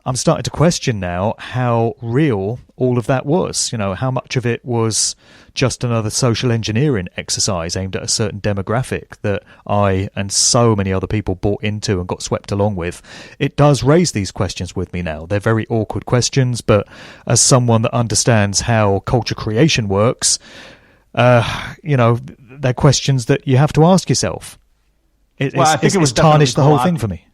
I'm starting to question now how real all of that was. You know, how much of it was just another social engineering exercise aimed at a certain demographic that I and so many other people bought into and got swept along with. It does raise these questions with me now. They're very awkward questions, but as someone that understands how culture creation works, you know, they're questions that you have to ask yourself. It was tarnished the whole thing for me.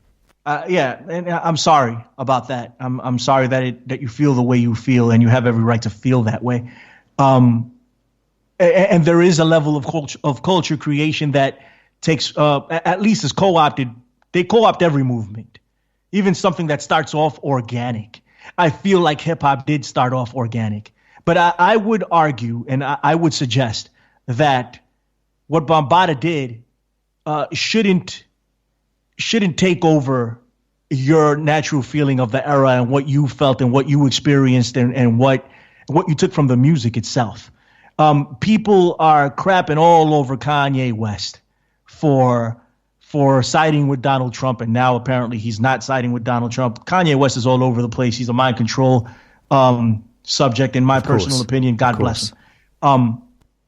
Yeah, and I'm sorry about that. I'm sorry that you feel the way you feel, and you have every right to feel that way. And there is a level of culture creation that takes, at least is co-opted. They co-opt every movement, even something that starts off organic. I feel like hip hop did start off organic, but I would argue, and I would suggest that what Bambaataa did shouldn't take over your natural feeling of the era and what you felt and what you experienced and what you took from the music itself. People are crapping all over Kanye West for siding with Donald Trump, and now apparently he's not siding with Donald Trump. Kanye West is all over the place. He's a mind control subject, in my personal opinion. God bless him.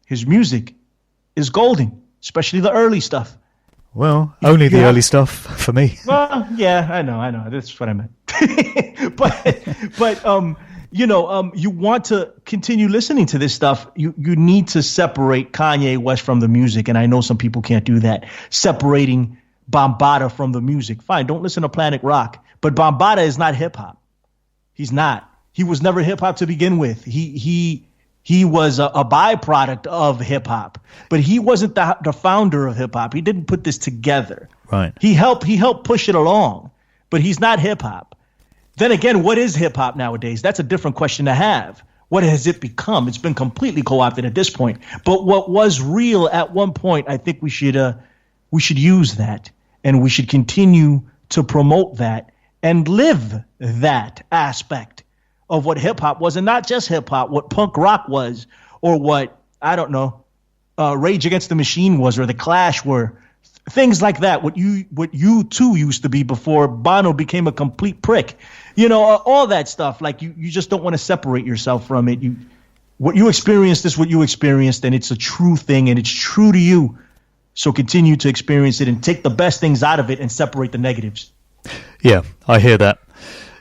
His music is golden, especially the early stuff. Well, only the early stuff for me. Well, yeah, I know. That's what I meant. but you want to continue listening to this stuff. You need to separate Kanye West from the music, and I know some people can't do that. Separating Bambaataa from the music. Fine, don't listen to Planet Rock. But Bambaataa is not hip hop. He's not. He was never hip hop to begin with. He was a byproduct of hip hop, but he wasn't the founder of hip hop. He didn't put this together. Right. He helped push it along, but he's not hip hop. Then again, what is hip hop nowadays? That's a different question to have. What has it become? It's been completely co-opted at this point. But what was real at one point, I think we should use that, and we should continue to promote that and live that aspect of what hip hop was, and not just hip hop, what punk rock was, or what, I don't know, Rage Against the Machine was, or the Clash were, things like that. What you too used to be before Bono became a complete prick, all that stuff. Like you just don't want to separate yourself from it. What you experienced is what you experienced, and it's a true thing, and it's true to you. So continue to experience it and take the best things out of it and separate the negatives. Yeah, I hear that.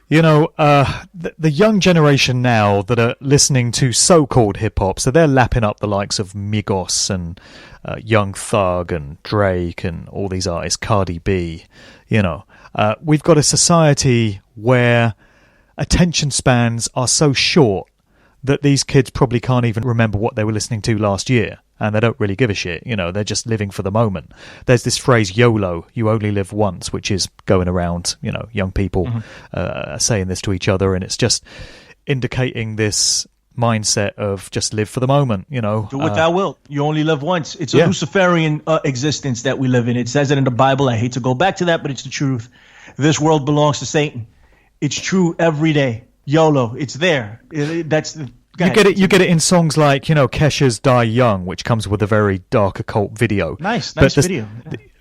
The young generation now that are listening to so-called hip-hop, so they're lapping up the likes of Migos and Young Thug and Drake and all these artists, Cardi B. We've got a society where attention spans are so short that these kids probably can't even remember what they were listening to last year. And they don't really give a shit. They're just living for the moment. There's this phrase, YOLO, you only live once, which is going around, young people saying this to each other. And it's just, indicating this mindset of just live for the moment, you know. Do what thou wilt. You only live once. It's a Luciferian existence that we live in. It says it in the Bible. I hate to go back to that, but it's the truth. This world belongs to Satan. It's true every day. YOLO. It's there. You get it in songs like, you know, Kesha's Die Young, which comes with a very dark occult video. Nice video.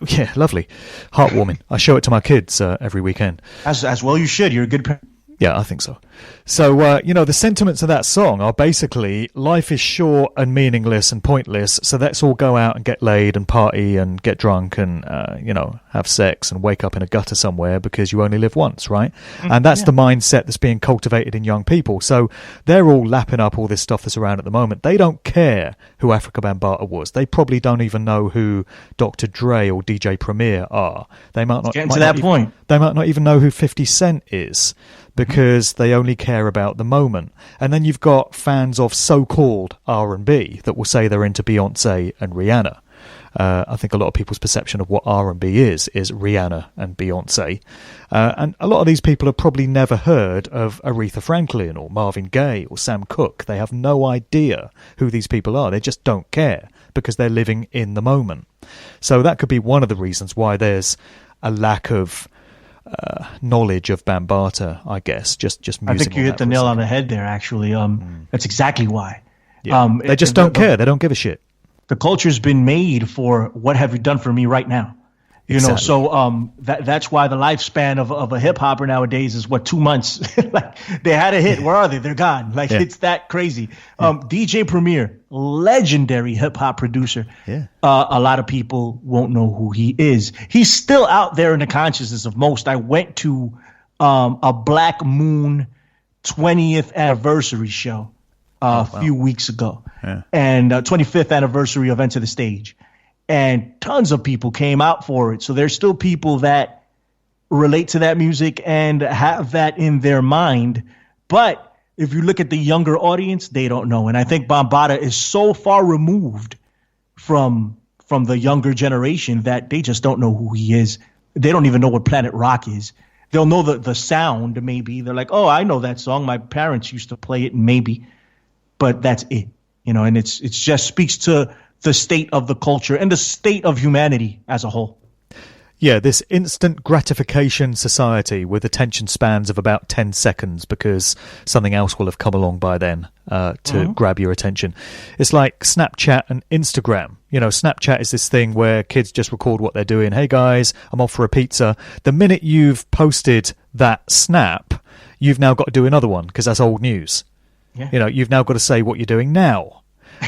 Yeah, lovely. Heartwarming. I show it to my kids every weekend. As well you should. You're a good parent. Yeah, I think so. So, you know, the sentiments of that song are basically life is short and meaningless and pointless, so let's all go out and get laid and party and get drunk and, you know, have sex and wake up in a gutter somewhere because you only live once, right? And that's the mindset that's being cultivated in young people. So they're all lapping up all this stuff that's around at the moment. They don't care who Afrika Bambaataa was. They probably don't even know who Dr. Dre or DJ Premier are. They might not getting to that point. They might not even know who 50 Cent is, because they only care about the moment. And then you've got fans of so-called R&B that will say they're into Beyonce and Rihanna. I think a lot of people's perception of what R&B is Rihanna and Beyonce. And a lot of these people have probably never heard of Aretha Franklin or Marvin Gaye or Sam Cooke. They have no idea who these people are. They just don't care because they're living in the moment. So that could be one of the reasons why there's a lack of knowledge of Bambaataa, I guess. Just musing. I think you hit the nail on the head there, actually. That's exactly why. Yeah. They just don't care. They don't give a shit. The culture's been made for what have you done for me right now? You know, so that's why the lifespan of a hip hopper nowadays is 2 months. Like they had a hit, where are they? They're gone. Like it's that crazy. DJ Premier, legendary hip hop producer. Yeah. A lot of people won't know who he is. He's still out there in the consciousness of most. I went to a Black Moon 20th anniversary show a few weeks ago, and 25th anniversary of Enter the Stage. And tons of people came out for it. So there's still people that relate to that music and have that in their mind. But if you look at the younger audience, they don't know. And I think Bambaataa is so far removed from the younger generation that they just don't know who he is. They don't even know what Planet Rock is. They'll know the sound, maybe. They're like, oh, I know that song. My parents used to play it, maybe. But that's it. You know, and it's just speaks to the state of the culture and the state of humanity as a whole. Yeah, this instant gratification society with attention spans of about 10 seconds because something else will have come along by then to grab your attention. It's like Snapchat and Instagram. You know, Snapchat is this thing where kids just record what they're doing. Hey guys, I'm off for a pizza. The minute you've posted that snap, you've now got to do another one because that's old news. Yeah. You know, you've now got to say what you're doing now.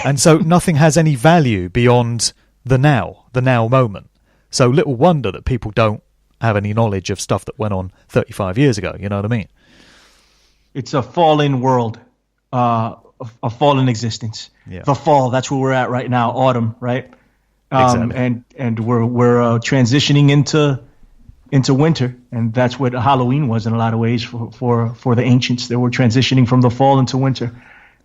And so nothing has any value beyond the now moment. So little wonder that people don't have any knowledge of stuff that went on 35 years ago. You know what I mean? It's a fallen world, a fallen existence. Yeah. The fall, that's where we're at right now, autumn, right? Exactly. And we're transitioning into winter, and that's what Halloween was in a lot of ways for the ancients. They were transitioning from the fall into winter.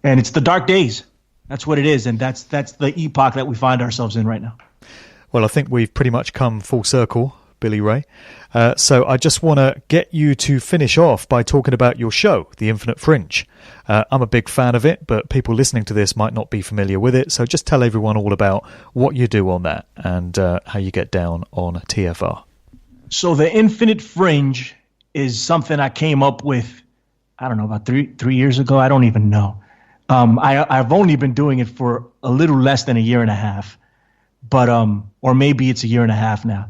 And it's the dark days. That's what it is, and that's the epoch that we find ourselves in right now. Well, I think we've pretty much come full circle, Billy Ray. So I just want to get you to finish off by talking about your show, The Infinite Fringe. I'm a big fan of it, but people listening to this might not be familiar with it. So just tell everyone all about what you do on that and how you get down on TFR. So The Infinite Fringe is something I came up with, I don't know, about three years ago. I don't even know. I've only been doing it for a little less than a year and a half, but or maybe it's a year and a half now.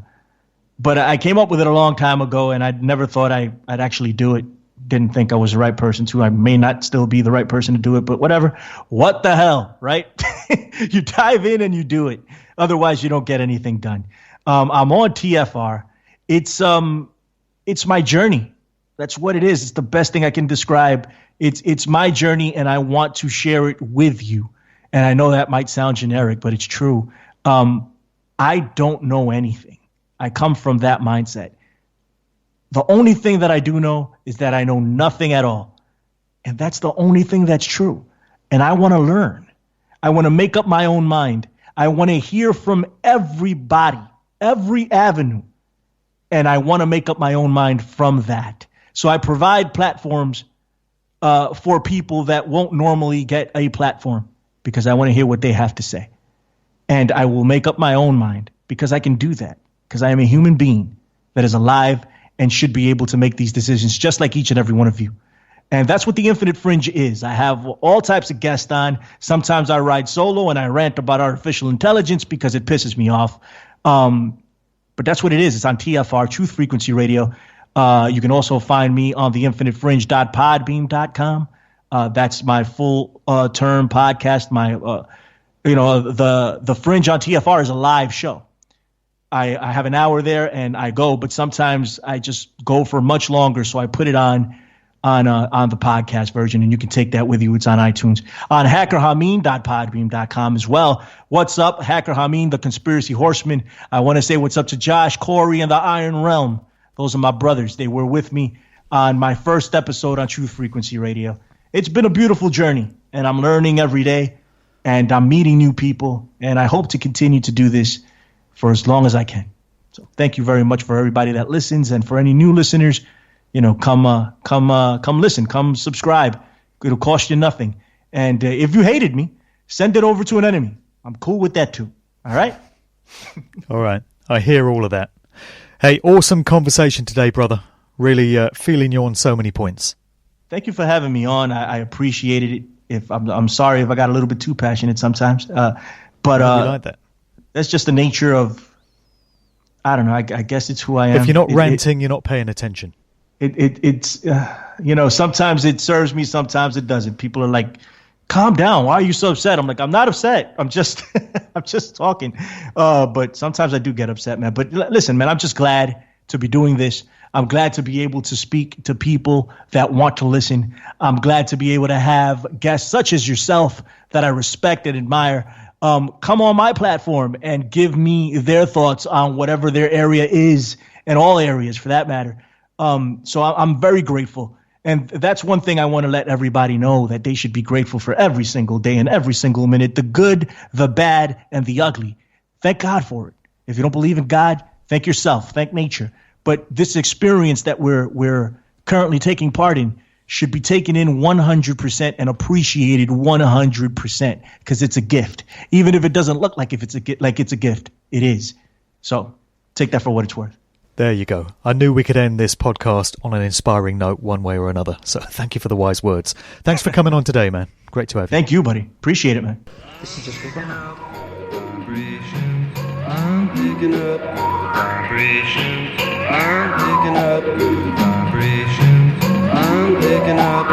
But I came up with it a long time ago, and I'd never thought I'd actually do it. Didn't think I was the right person to. I may not still be the right person to do it, but whatever. What the hell, right? You dive in and you do it. Otherwise, you don't get anything done. I'm on TFR. It's my journey. That's what it is. It's the best thing I can describe. It's my journey, and I want to share it with you. And I know that might sound generic, but it's true. I don't know anything. I come from that mindset. The only thing that I do know is that I know nothing at all. And that's the only thing that's true. And I want to learn. I want to make up my own mind. I want to hear from everybody, every avenue. And I want to make up my own mind from that. So I provide platforms for people that won't normally get a platform, because I want to hear what they have to say. And I will make up my own mind, because I can do that, because I am a human being that is alive and should be able to make these decisions just like each and every one of you. And that's what the Infinite Fringe is. I have all types of guests on. Sometimes I ride solo and I rant about artificial intelligence because it pisses me off. But that's what it is. It's on TFR, Truth Frequency Radio. You can also find me on the infinitefringe.podbeam.com. That's my full term podcast. My the Fringe on TFR is a live show. I have an hour there and I go, but sometimes I just go for much longer, so I put it on the podcast version, and you can take that with you. It's on iTunes, on hackerhameen.podbeam.com as well. What's up, Hacker Hameen, the Conspiracy Horseman? I want to say what's up to Josh, Corey, and the Iron Realm. Those are my brothers. They were with me on my first episode on Truth Frequency Radio. It's been a beautiful journey, and I'm learning every day, and I'm meeting new people, and I hope to continue to do this for as long as I can. So thank you very much for everybody that listens, and for any new listeners, come listen, come subscribe. It'll cost you nothing. And if you hated me, send it over to an enemy. I'm cool with that too. All right? All right. I hear all of that. Hey, awesome conversation today, brother. Really feeling you on so many points. Thank you for having me on. I appreciated it. If I'm sorry if I got a little bit too passionate sometimes, but like that. That's just the nature of. I don't know. I guess it's who I am. If you're not ranting, you're not paying attention. It's sometimes it serves me, sometimes it doesn't. People are like, calm down, why are you so upset? I'm like, I'm not upset, I'm just talking, but sometimes I do get upset, man. But listen, man, I'm just glad to be doing this. I'm glad to be able to speak to people that want to listen. I'm glad to be able to have guests such as yourself that I respect and admire come on my platform and give me their thoughts on whatever their area is, and all areas for that matter. So I'm very grateful. And that's one thing I want to let everybody know, that they should be grateful for every single day and every single minute, the good, the bad, and the ugly. Thank God for it. If you don't believe in God, thank yourself, thank nature. But this experience that we're currently taking part in should be taken in 100% and appreciated 100%, because it's a gift. Even if it doesn't look like it's a gift, it is. So take that for what it's worth. There you go. I knew we could end this podcast on an inspiring note one way or another. So thank you for the wise words. Thanks for coming on today, man. Great to have you. Thank you, buddy. Appreciate it, man. This is just for fun. I'm picking up vibrations. I'm picking up good vibrations. I'm picking up